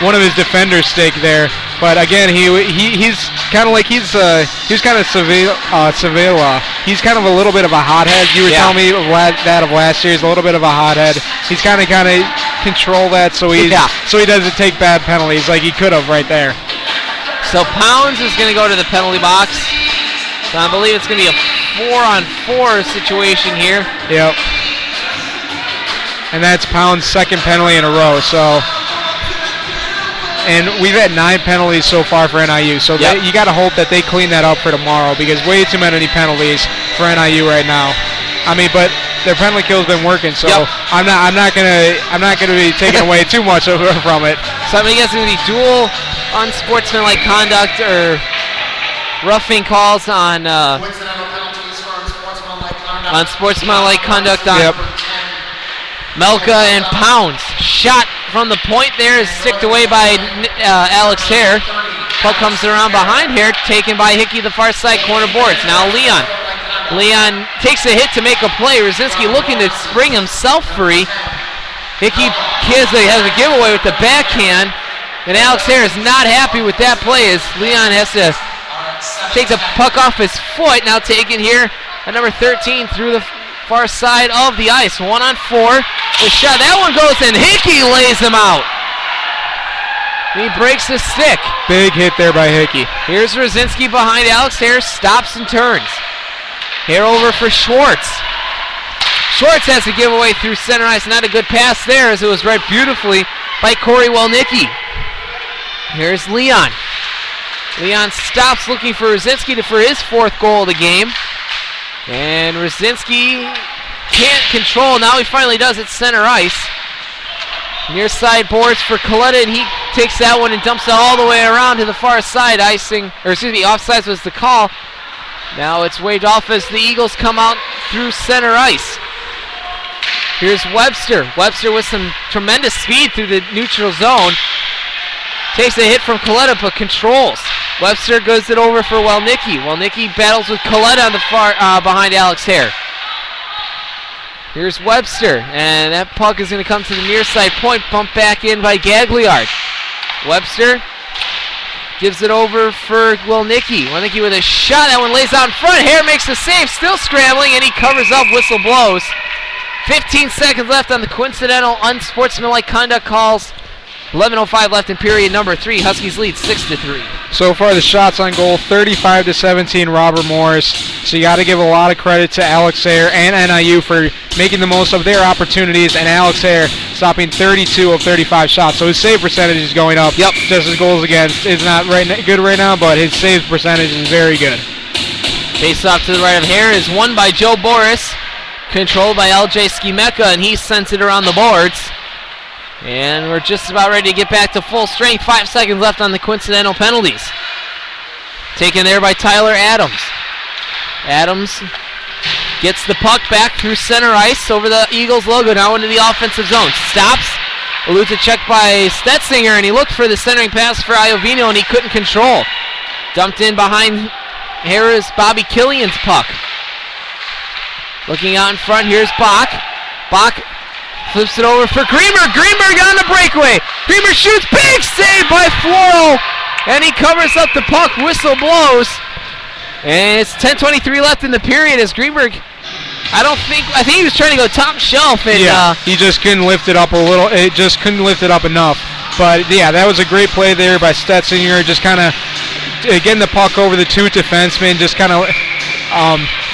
B: one of his defenders stick there. But again, he's kind of like he's kind of Sevilla. He's kind of a little bit of a hothead. You were telling me that of last year. He's a little bit of a hothead. He's kind of control that so he doesn't take bad penalties like he could have right there.
A: So Pounds is going to go to the penalty box. So I believe it's going to be a 4-on-4 situation here.
B: Yep. And that's Pound's second penalty in a row. So, and we've had 9 penalties so far for NIU. So you got to hope that they clean that up for tomorrow because way too many penalties for NIU right now. I mean, but their penalty kill's been working, so I'm not gonna be taking away too much from it.
A: So I mean, I guess it's gonna be dual unsportsmanlike conduct or roughing calls on unsportsmanlike conduct on Melka and Pounds. Shot from the point there is sticked away by Alex Hare. Puck comes around behind Hare, taken by Hickey the far side corner boards. Now Leon takes a hit to make a play. Rosinski looking to spring himself free. Hickey has a giveaway with the backhand, and Alex Hare is not happy with that play as Leon has to take the puck off his foot. Now taken here at number 13 through the far side of the ice. 1-on-4. The shot, that one goes, and Hickey lays him out. He breaks the stick.
B: Big hit there by Hickey.
A: Here's Rosinski behind Alex Hare, stops and turns. Hare over for Schwartz. Schwartz has a giveaway through center ice. Not a good pass there as it was read beautifully by Corey Welnicki. Here's Leon. Leon stops looking for Rosinski for his 4th goal of the game. And Rosinski can't control. Now he finally does at center ice. Near side boards for Coletta, and he takes that one and dumps it all the way around to the far side. Offsides was the call. Now it's waved off as the Eagles come out through center ice. Here's Webster. Webster with some tremendous speed through the neutral zone. Takes a hit from Coletta, but controls. Webster goes it over for Welnicki. Welnicki battles with Coletta on the far behind Alex Hare. Here's Webster, and that puck is going to come to the near side point, bumped back in by Gagliard. Webster gives it over for Welnicki. Welnicki with a shot. That one lays out in front. Hare makes the save. Still scrambling, and he covers up. Whistle blows. 15 seconds left on the coincidental unsportsmanlike conduct calls. 11:05 left in period number 3. Huskies lead 6-3.
B: So far the shots on goal, 35-17 Robert Morris. So you got to give a lot of credit to Alex Hare and NIU for making the most of their opportunities, and Alex Hare stopping 32 of 35 shots. So his save percentage is going up.
A: Yep.
B: Just his goals against is not good right now, but his save percentage is very good.
A: Face off to the right of Hare is won by Joe Boris, controlled by LJ Skimeka, and he sends it around the boards. And we're just about ready to get back to full strength. 5 seconds left on the coincidental penalties. Taken there by Tyler Adams. Adams gets the puck back through center ice over the Eagles logo, now into the offensive zone. Stops, eludes a check by Stetzinger, and he looked for the centering pass for Iovino, and he couldn't control. Dumped in behind Harris, Bobby Killian's puck. Looking out in front, here's Bach. Bach flips it over for Greenberg. Greenberg on the breakaway. Greenberg shoots. Big save by Floro. And he covers up the puck. Whistle blows. And it's 10:23 left in the period as Greenberg I think he was trying to go top shelf. And,
B: he just couldn't lift it up a little. It just couldn't lift it up enough. But, yeah, that was a great play there by Stetzinger, just kind of getting the puck over the two defensemen, just kind of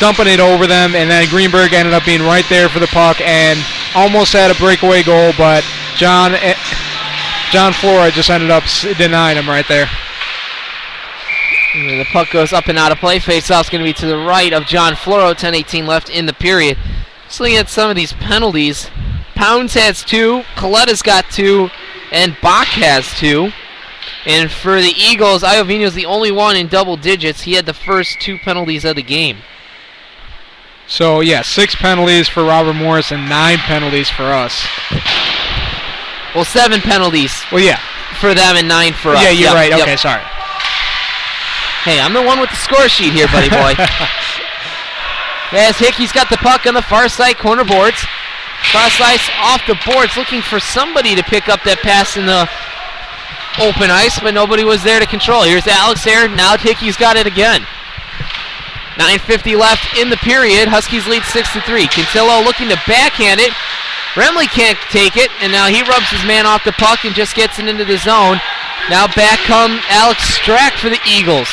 B: dumping it over them. And then Greenberg ended up being right there for the puck and almost had a breakaway goal, but John Flora just ended up denying him right there.
A: The puck goes up and out of play. Face-off's going to be to the right of John Floro. 10:18 left in the period. Just looking at some of these penalties. Pounds has 2, Coletta's got 2, and Bach has 2. And for the Eagles, Iovino's the only one in double digits. He had the first 2 penalties of the game.
B: So, 6 penalties for Robert Morris and 9 penalties for us.
A: Well, 7 penalties.
B: Well, yeah.
A: For them and 9 for us.
B: Yeah, you're right. Okay, sorry.
A: Hey, I'm the one with the score sheet here, buddy boy. As Hickey's got the puck on the far side corner boards. Cross ice off the boards, looking for somebody to pick up that pass in the open ice, but nobody was there to control. Here's Alex here. Now Hickey's got it again. 9:50 left in the period. Huskies lead 6-3. Cantillo looking to backhand it. Remley can't take it, and now he rubs his man off the puck and just gets it into the zone. Now back come Alex Strack for the Eagles.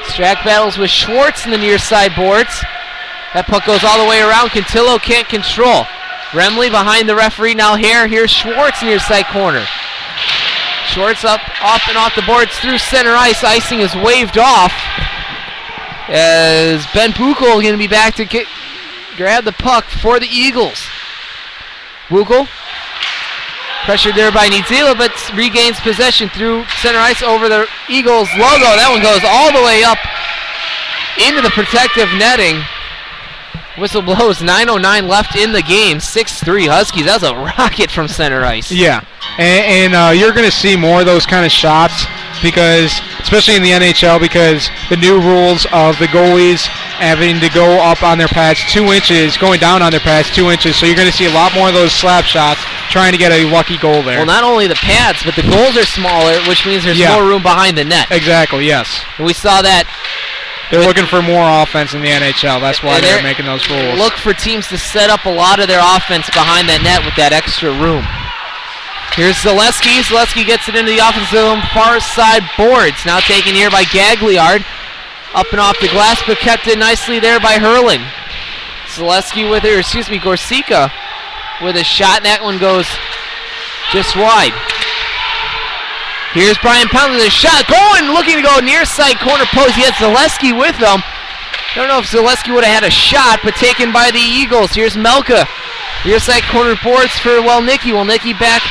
A: Strack battles with Schwartz in the near side boards. That puck goes all the way around. Cantillo can't control. Remley behind the referee now here. Here's Schwartz near side corner. Schwartz up and off the boards through center ice. Icing is waved off. As Ben Buchel going to be back to grab the puck for the Eagles. Buchel pressured there by Nidzila, but regains possession through center ice over the Eagles logo. That one goes all the way up into the protective netting. Whistle blows. 9:09 left in the game. 6-3 Huskies. That was a rocket from center ice.
B: Yeah, and you're going to see more of those kind of shots because, especially in the NHL, because the new rules of the goalies having to go up on their pads 2 inches, going down on their pads 2 inches. So you're going to see a lot more of those slap shots trying to get a lucky goal there.
A: Well, not only the pads, but the goals are smaller, which means there's more room behind the net.
B: Exactly, yes.
A: And we saw that.
B: They're looking for more offense in the NHL. That's why they're making those rules.
A: Look for teams to set up a lot of their offense behind that net with that extra room. Here's Zaleski. Zaleski gets it into the offensive zone, far side boards. Now taken here by Gagliard. Up and off the glass, but kept it nicely there by Hurling. Zaleski with it, Gorsica with a shot, and that one goes just wide. Here's Brian Pound with a shot, looking to go near side corner post. He had Zaleski with him. I don't know if Zaleski would have had a shot, but taken by the Eagles. Here's Melka. Near side corner boards for Welnicki. Welnicki back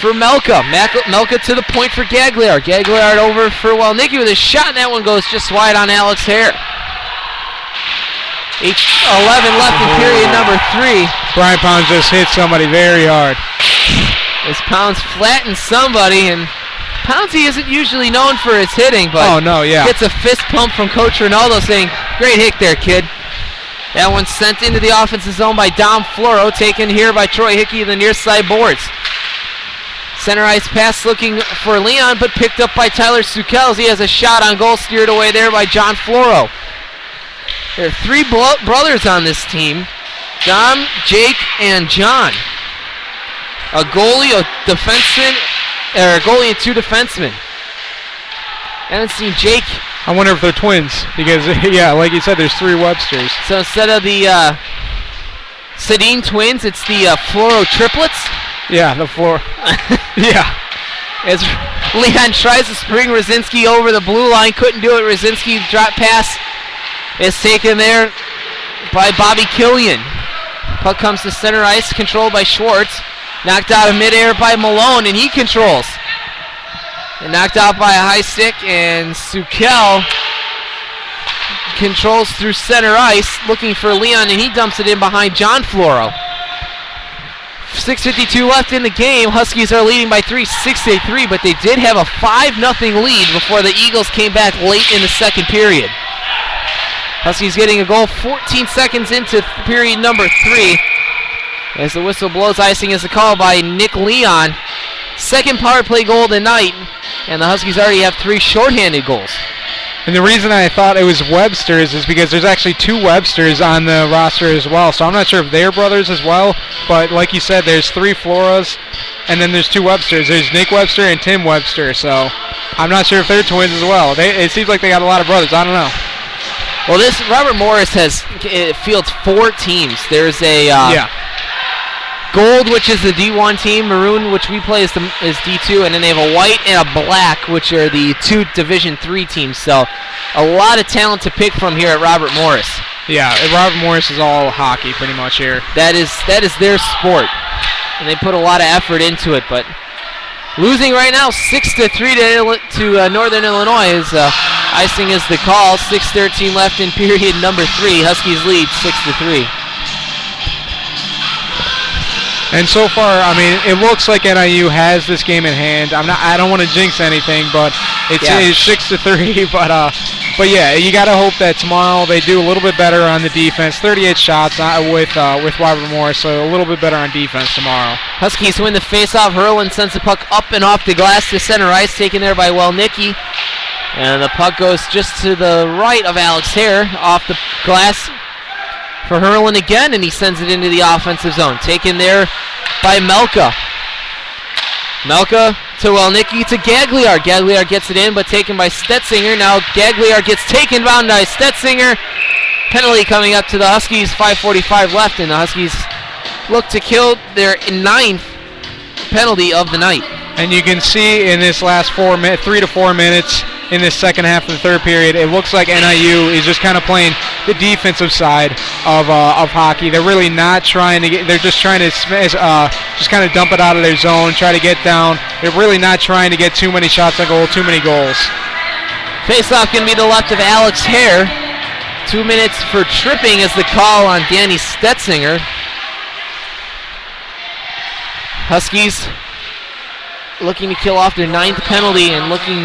A: for Melka. Melka to the point for Gagliard. Gagliard over for Welnicki with a shot, and that one goes just wide on Alex Hare. 11 left in period number 3.
B: Brian Pound just hit somebody very hard.
A: As Pounds flattens somebody, and Poundsy isn't usually known for his hitting, but gets a fist pump from Coach Ronaldo saying, great hit there, kid. That one's sent into the offensive zone by Dom Floro, taken here by Troy Hickey in the near side boards. Center ice pass looking for Leon, but picked up by Tyler Sukels. He has a shot on goal, steered away there by John Floro. There are 3 brothers on this team, Dom, Jake, and John. A goalie, a defenseman, or a goalie and 2 defensemen. I haven't seen Jake.
B: I wonder if they're twins because, like you said, there's 3 Websters.
A: So instead of the Sedin twins, it's the Floro triplets.
B: Yeah, the Floro. Yeah.
A: As Leon tries to spring Rosinski over the blue line, couldn't do it. Rosinski drop pass is taken there by Bobby Killian. Puck comes to center ice, controlled by Schwartz. Knocked out of midair by Malone, and he controls. And knocked out by a high stick, and Sukel controls through center ice, looking for Leon, and he dumps it in behind John Floro. 6:52 left in the game. Huskies are leading by 3, 6-3, but they did have a 5-0 lead before the Eagles came back late in the second period. Huskies getting a goal 14 seconds into period number 3. As the whistle blows, icing is a call by Nick Leon. Second power play goal of the night, and the Huskies already have 3 shorthanded goals.
B: And the reason I thought it was Webster's is because there's actually 2 Websters on the roster as well. So I'm not sure if they're brothers as well. But like you said, there's 3 Floras, and then there's 2 Websters. There's Nick Webster and Tim Webster. So I'm not sure if they're twins as well. It seems like they got a lot of brothers. I don't know.
A: Well, this Robert Morris fields 4 teams. There's a gold, which is the D1 team, maroon, which we play is D2, and then they have a white and a black, which are the 2 Division 3 teams. So a lot of talent to pick from here at Robert Morris.
B: Yeah, Robert Morris is all hockey pretty much here.
A: That is their sport, and they put a lot of effort into it. But losing right now 6-3 to Northern Illinois is icing is the call. 6:13 left in period number 3. Huskies lead 6-3.
B: And so far, I mean, it looks like NIU has this game in hand. I don't want to jinx anything, but it's 6-3. But yeah, you got to hope that tomorrow they do a little bit better on the defense. 38 shots with Robert Morris, so a little bit better on defense tomorrow.
A: Huskies win the faceoff. Hurlin sends the puck up and off the glass to center ice, taken there by Welnicki. And the puck goes just to the right of Alex Hare off the glass for Hurlin again, and he sends it into the offensive zone. Taken there by Melka. Melka to Welnicki to Gagliard. Gagliard gets it in, but taken by Stetzinger. Now Gagliard gets taken down by Stetzinger. Penalty coming up to the Huskies. 5:45 left, and the Huskies look to kill their 9th penalty of the night.
B: And you can see in this last 3 to 4 minutes in this second half of the third period, it looks like NIU is just kind of playing the defensive side of hockey. They're really not trying to they're just trying to just kind of dump it out of their zone, try to get down. They're really not trying to get too many shots on goal, too many goals.
A: Face-off going to be to the left of Alex Hare. 2 minutes for tripping is the call on Danny Stetzinger. Huskies looking to kill off their 9th penalty and looking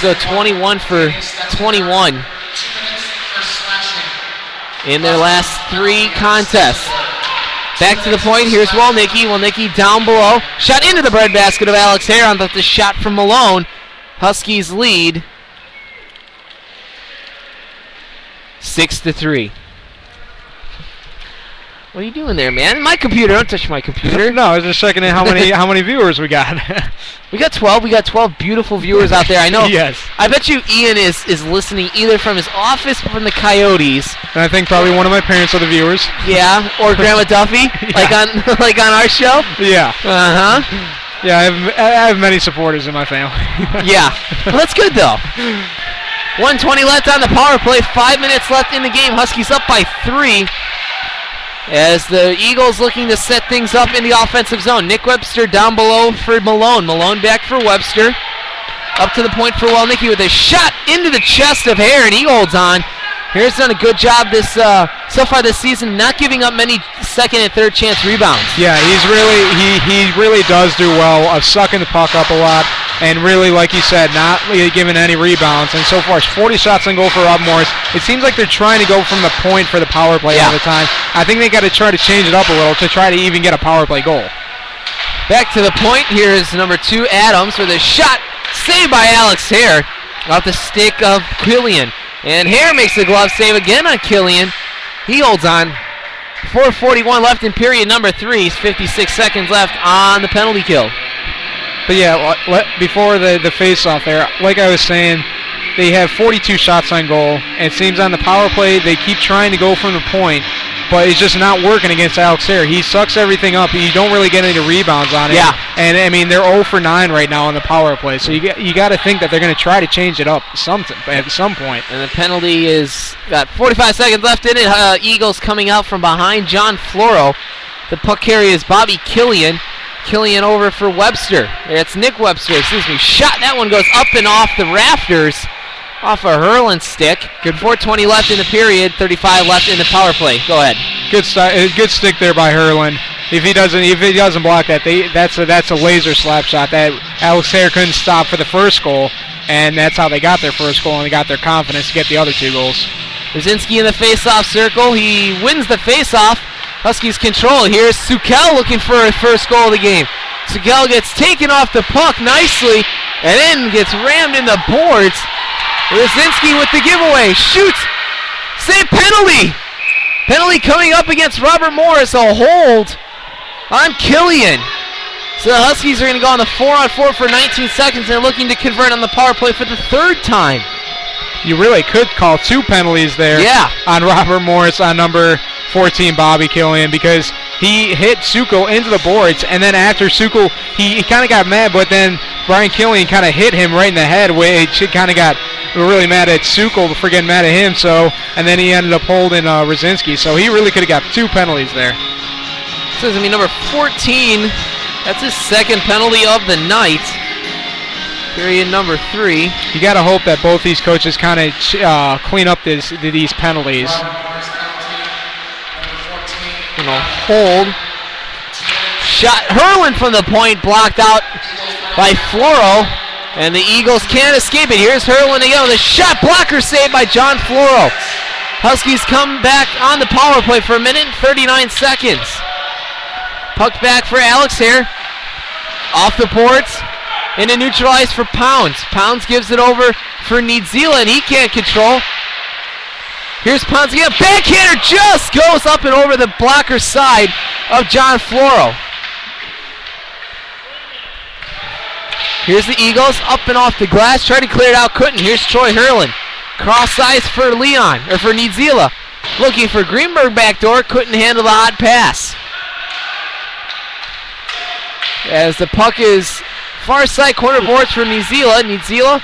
A: to go 21 for 21 in their last 3 contests. Back to the point. Here's Welnicki. Welnicki down below. Shot into the breadbasket of Alex Hare on the shot from Malone. Huskies lead 6-3. What are you doing there, man? My computer. Don't touch my computer.
B: No, I was just checking in how many viewers we got.
A: We got 12. We got 12 beautiful viewers out there. I know.
B: Yes.
A: I bet you Ian is listening either from his office or from the Coyotes.
B: And I think probably one of my parents are the viewers.
A: Yeah, or Grandma Duffy, like on our show.
B: Yeah.
A: Uh-huh.
B: Yeah, I have many supporters in my family.
A: Yeah. Well, that's good though. 1:20 left on the power play. 5 minutes left in the game. Huskies up by 3. As the Eagles looking to set things up in the offensive zone. Nick Webster down below for Malone. Malone back for Webster. Up to the point for Welnicki with a shot into the chest of Hare, and he holds on. Hare's done a good job so far this season, not giving up many second and third chance rebounds.
B: Yeah, he really does do well of sucking the puck up a lot, and really, like you said, not really giving any rebounds. And so far, it's 40 shots on goal for Rob Morris. It seems like they're trying to go from the point for the power play all the time. I think they got to try to change it up a little to try to even get a power play goal.
A: Back to the point. Here is number 2, Adams, with a shot saved by Alex Hare off the stick of Killian. And Hare makes the glove save again on Killian. He holds on. 4:41 left in period number 3. 56 seconds left on the penalty kill.
B: But yeah, before the face-off there, like I was saying, they have 42 shots on goal. And it seems on the power play they keep trying to go from the point, but it's just not working against Alex Hare. He sucks everything up. You don't really get any rebounds on it.
A: Yeah.
B: And I mean, they're 0 for 9 right now on the power play. So you got to think that they're going to try to change it up at some point.
A: And the penalty is got 45 seconds left in it. Eagles coming out from behind John Floro. The puck carrier is Bobby Killian. Killian over for Webster. It's Nick Webster, Shot. That one goes up and off the rafters. Off a Hurlin stick. Good. 4:20 left in the period. 35 left in the power play. Go ahead.
B: Good stick there by Hurlin. If he doesn't block that, that's a laser slap shot that Alex Hare couldn't stop for the first goal, and that's how they got their first goal and they got their confidence to get the other 2 goals.
A: Brzezinski in the face-off circle. He wins the face-off. Huskies control. Here's Sukel looking for his first goal of the game. Sukel gets taken off the puck nicely and then gets rammed in the boards. Rosinski with the giveaway. Shoots. Save penalty. Penalty coming up against Robert Morris. A hold on Killian. So the Huskies are going to go on the 4-on-4 for 19 seconds. They're looking to convert on the power play for the third time.
B: You really could call 2 penalties there on Robert Morris on number 14, Bobby Killian, because he hit Sukel into the boards, and then after Sukel, he kind of got mad, but then Brian Killian kind of hit him right in the head, which kind of got really mad at Sukel for getting mad at him, and then he ended up holding Rosinski, so he really could have got 2 penalties there.
A: This is number 14. That's his second penalty of the night. Period number 3.
B: You got to hope that both these coaches kind of clean up these penalties.
A: Hold. Shot hurling from the point, blocked out by Floro, and the Eagles can't escape it. Here's hurling again with a shot blocker saved by John Floro. Huskies come back on the power play for 1 minute and 39 seconds. Puck back for Alex here. Off the boards. And a neutralized for Pounds. Pounds gives it over for Niedzila, and he can't control. Here's Pounds again. Backhander just goes up and over the blocker side of John Floro. Here's the Eagles up and off the glass. Tried to clear it out, couldn't. Here's Troy Hurlin. Cross ice for for Niedzila. Looking for Greenberg backdoor. Couldn't handle the hot pass. As the puck is far side corner boards for Niedzila. Niedzila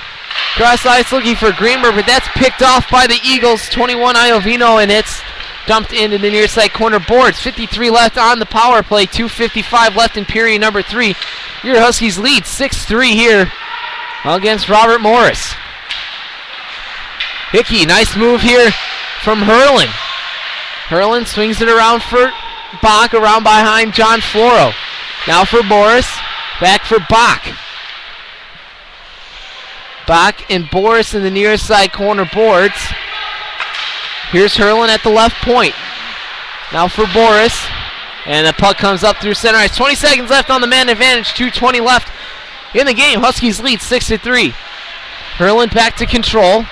A: cross ice looking for Greenberg, but that's picked off by the Eagles. 21 Iovino, and it's dumped into the near side corner boards. 53 left on the power play. 2:55 left in period number 3. Your Huskies lead 6-3 here against Robert Morris. Hickey, nice move here from Hurlin. Hurlin swings it around for Bach, around behind John Floro. Now for Boris, back for Bach. Bach and Boris in the near side corner boards. Here's Hurlin at the left point. Now for Boris. And the puck comes up through center ice. 20 seconds left on the man advantage. 2:20 left in the game. Huskies lead 6-3. Hurlin back to control.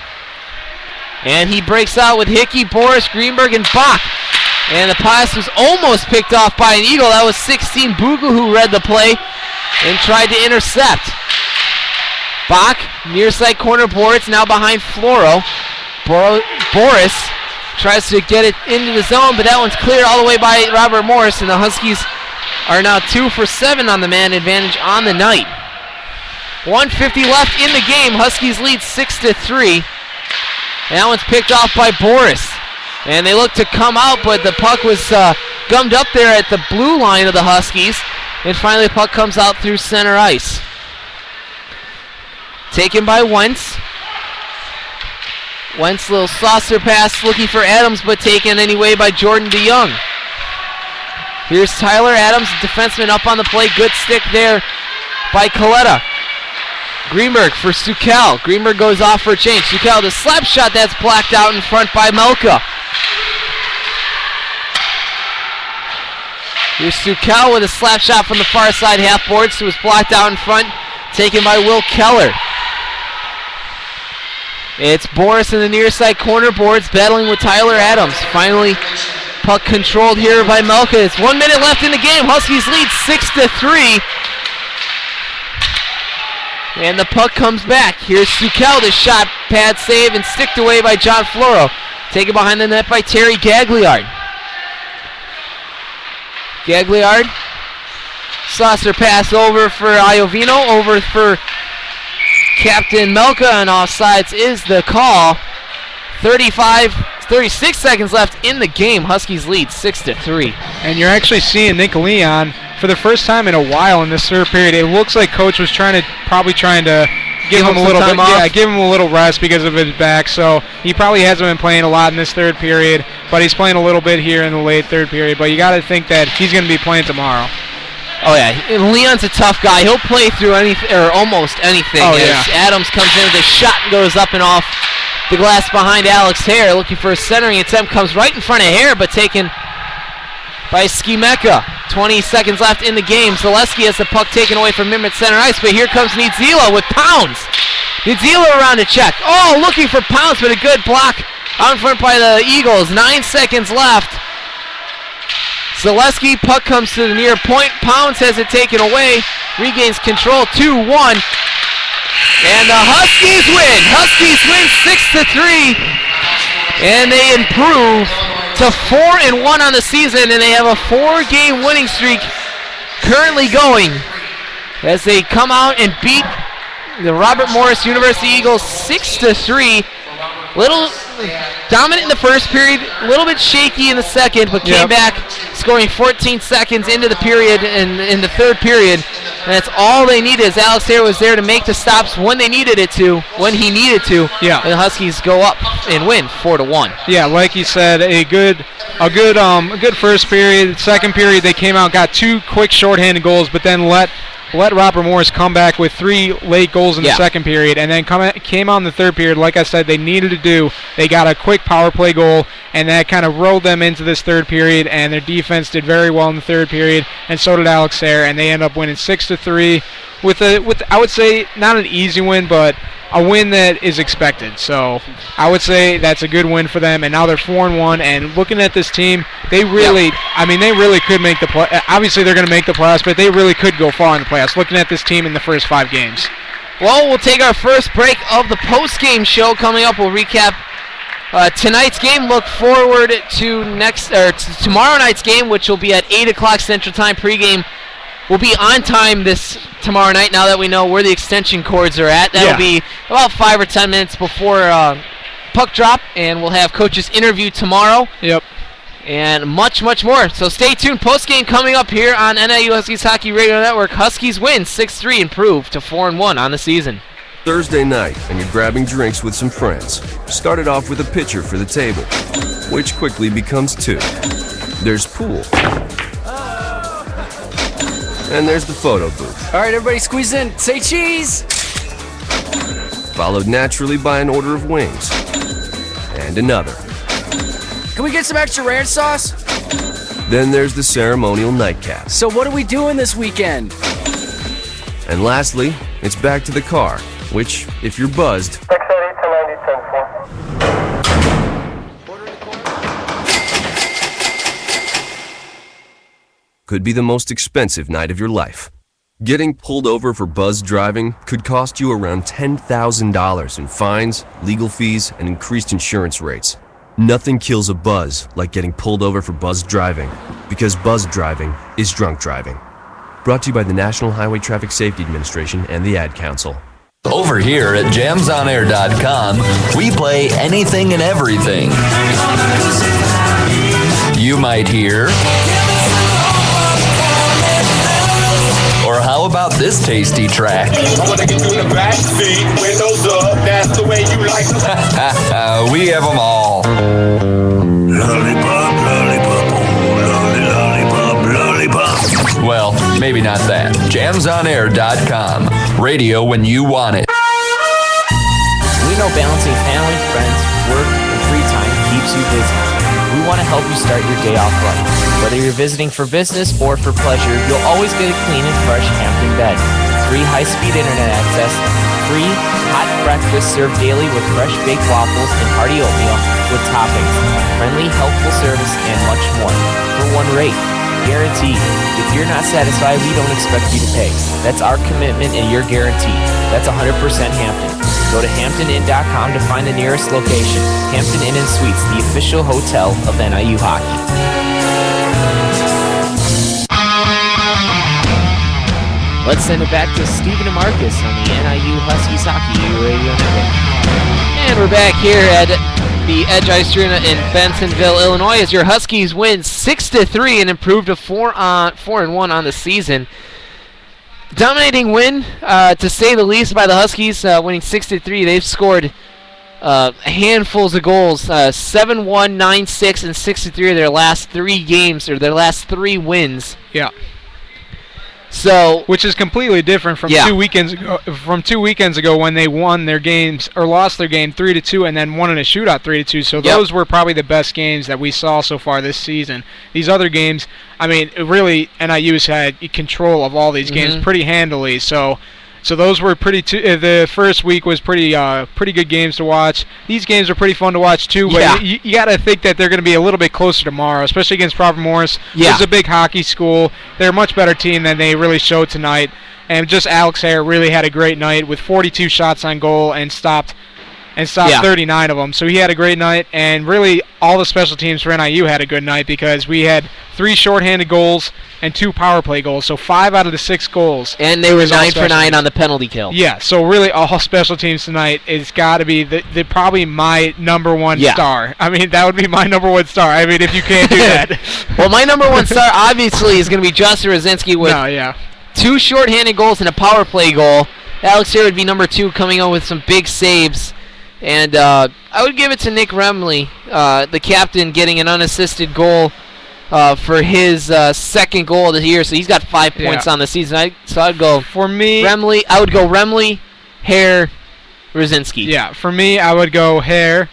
A: And he breaks out with Hickey, Boris, Greenberg, and Bach. And the pass was almost picked off by an Eagle. That was 16 Bugu who read the play and tried to intercept. Bach, near side corner boards, now behind Floro. Boris tries to get it into the zone, but that one's cleared all the way by Robert Morris, and the Huskies are now 2 for 7 on the man advantage on the night. 1:50 left in the game. Huskies lead 6-3. And that one's picked off by Boris. And they look to come out, but the puck was gummed up there at the blue line of the Huskies. And finally the puck comes out through center ice. Taken by Wentz. Wentz, little saucer pass looking for Adams, but taken anyway by Jordan DeYoung. Here's Tyler Adams, defenseman up on the play. Good stick there by Coletta. Greenberg for Sukel. Greenberg goes off for a change. Sukel, the slap shot that's blacked out in front by Melka. Here's Sukel with a slap shot from the far side half boards, so it's blocked out in front, taken by Will Keller. It's Boris in the near side corner boards battling with Tyler Adams. Finally, puck controlled here by Melka. It's 1 minute left in the game. Huskies lead 6-3. And the puck comes back. Here's Sukel, the shot, pad save, and sticked away by John Floro. Taken behind the net by Terry Gagliard. Gagliard, saucer pass over for Iovino, over for Captain Melka, and offsides is the call. 36 seconds left in the game. Huskies lead 6-3.
B: And you're actually seeing Nick Leon for the first time in a while in this third period. It looks like coach was probably trying to give him a little bit, give him a little rest because of his back. So he probably hasn't been playing a lot in this third period, but he's playing a little bit here in the late third period. But you got to think that he's going to be playing tomorrow.
A: Oh yeah, and Leon's a tough guy. He'll play through anything or almost anything.
B: Oh,
A: as Adams comes in with a shot and goes up and off the glass behind Alex Hare, looking for a centering attempt. Comes right in front of Hare, but taken by Skimeka. 20 seconds left in the game. Zaleski has the puck taken away from him at center ice, but here comes Niedzila with Pounds. Nadzila around to check. Oh, looking for Pounce, but a good block out in front by the Eagles. 9 seconds left. Zaleski, puck comes to the near point. Pounce has it taken away. Regains control, 2-1. And the Huskies win. Huskies win 6-3. And they improve to 4-1 on the season, and they have a 4-game winning streak currently going as they come out and beat the Robert Morris University Eagles 6-3. Little dominant in the first period, a little bit shaky in the second, but came back scoring 14 seconds into the period in the third period. And that's all they needed, as Alex Hare was there to make the stops when they needed it to, when he needed to.
B: Yeah.
A: And the Huskies go up and win 4-1.
B: Yeah, like you said, a good first period. Second period, they came out, got 2 quick shorthanded goals, but then let Robert Morris come back with 3 late goals in the second period, and then came out in the third period. Like I said, they needed to do. They got a quick power play goal, and that kind of rolled them into this third period, and their defense did very well in the third period, and so did Alex Hare, and they end up winning 6-3 with I would say not an easy win, but a win that is expected. So I would say that's a good win for them, and now they're 4-1. And looking at this team, they really, they really could make the play. Obviously, they're going to make the playoffs, but they really could go far in the playoffs. Looking at this team in the first 5 games.
A: Well, we'll take our first break of the post-game show. Coming up, we'll recap tonight's game. Look forward to tomorrow night's game, which will be at 8 o'clock Central Time. Pregame will be on time this tomorrow night, now that we know where the extension cords are at. That'll be about 5 or 10 minutes before puck drop, and we'll have coaches interview tomorrow.
B: Yep.
A: And much, much more. So stay tuned. Post-game coming up here on NIU Huskies Hockey Radio Network. Huskies win 6-3, improve to 4-1 on the season.
H: Thursday night, and you're grabbing drinks with some friends. Started off with a pitcher for the table, which quickly becomes 2. There's pool. And there's the photo booth.
I: All right, everybody squeeze in. Say cheese!
H: Followed naturally by an order of wings. And another.
I: Can we get some extra ranch sauce?
H: Then there's the ceremonial nightcap.
I: So what are we doing this weekend?
H: And lastly, it's back to the car, which, if you're buzzed, could be the most expensive night of your life. Getting pulled over for buzzed driving could cost you around $10,000 in fines, legal fees, and increased insurance rates. Nothing kills a buzz like getting pulled over for buzzed driving, because buzzed driving is drunk driving. Brought to you by the National Highway Traffic Safety Administration and the Ad Council.
J: Over here at jamsonair.com, we play anything and everything. You might hear... Or how about this tasty track?
P: I wanna get you in the back seat, windows up, that's the way you like it.
J: We have them all.
P: Lollipop, lollipop, oh, lollipop, lollipop.
J: Well, maybe not that. Jamsonair.com. Radio when you want it.
K: We know balancing family, friends, work, and free time keeps you busy. We want to help you start your day off right. Whether you're visiting for business or for pleasure, you'll always get a clean and fresh Hampton bed. Free high-speed internet access, free hot breakfast served daily with fresh baked waffles and hearty oatmeal with toppings, friendly, helpful service, and much more. For one rate. Guaranteed. If you're not satisfied, we don't expect you to pay. That's our commitment and your guarantee. That's 100% Hampton. Go to HamptonInn.com to find the nearest location. Hampton Inn & Suites, the official hotel of NIU Hockey. Let's send it back to Stephen and Marcus on the NIU Huskies Hockey Radio Network.
A: And we're back here at the Edge Ice Arena in Bensenville, Illinois, as your Huskies win 6-3 and improve to 4-1 on the season. Dominating win, to say the least, by the Huskies, winning 6-3. They've scored handfuls of goals, 7-1, 9-6, and 6-3 of their last 3 games, or their last 3 wins.
B: Yeah.
A: So,
B: which is completely different from 2 weekends ago. From 2 weekends ago, when they won their games or lost their game 3-2, and then won in a shootout 3-2. So those were probably the best games that we saw so far this season. These other games, I mean, really, NIU's had control of all these games pretty handily. So So those were the first week was pretty good games to watch. These games are pretty fun to watch too, but you got to think that they're going to be a little bit closer tomorrow, especially against Prophet Morris.
A: Yeah.
B: It's a big hockey school. They're a much better team than they really showed tonight. And just Alex Hare really had a great night with 42 shots on goal and stopped 39 of them. So he had a great night, and really all the special teams for NIU had a good night because we had 3 shorthanded goals and 2 power play goals. So 5 out of the 6 goals.
A: And they were 9 for 9 on the penalty kill.
B: Yeah, so really all special teams tonight is got to be the probably my number one star. I mean, that would be my number one star. I mean, if you can't do that.
A: Well, my number one star obviously is going to be Justin Rosinski with 2 shorthanded goals and a power play goal. Alex here would be number 2, coming out with some big saves. And I would give it to Nick Remley, the captain, getting an unassisted goal for his second goal of the year. So he's got 5 points on the season. So I'd go
B: for me.
A: Remley. I would go Remley, Hare, Rosinski.
B: Yeah, for me, I would go Hare,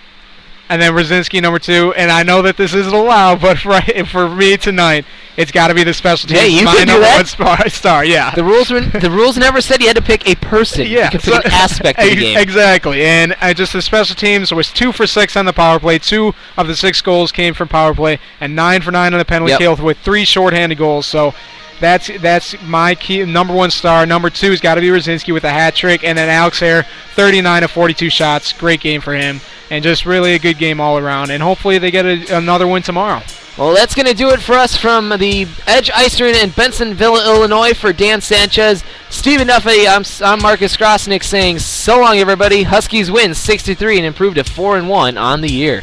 B: and then Rosinski number 2. And I know that this isn't allowed, but for me tonight, it's got to be the special teams.
A: Hey, you
B: my
A: can do
B: number
A: that.
B: one star. Yeah.
A: The rules never said you had to pick a person.
B: Yeah,
A: you could pick an aspect of the game.
B: Exactly. And just the special teams was 2 for 6 on the power play. 2 of the 6 goals came from power play, and 9 for 9 on the penalty kill with 3 shorthanded goals. So that's my key number 1 star. Number 2 has got to be Rosinski with a hat trick, and then Alex Hare, 39 of 42 shots. Great game for him, and just really a good game all around. And hopefully they get another win tomorrow.
A: Well, that's going to do it for us from the Edge Eistern and Bensonville, Illinois. For Dan Sanchez, Stephen Duffy, I'm Marcus Grosnick saying so long, everybody. Huskies win 6-3 and improve to 4-1 on the year.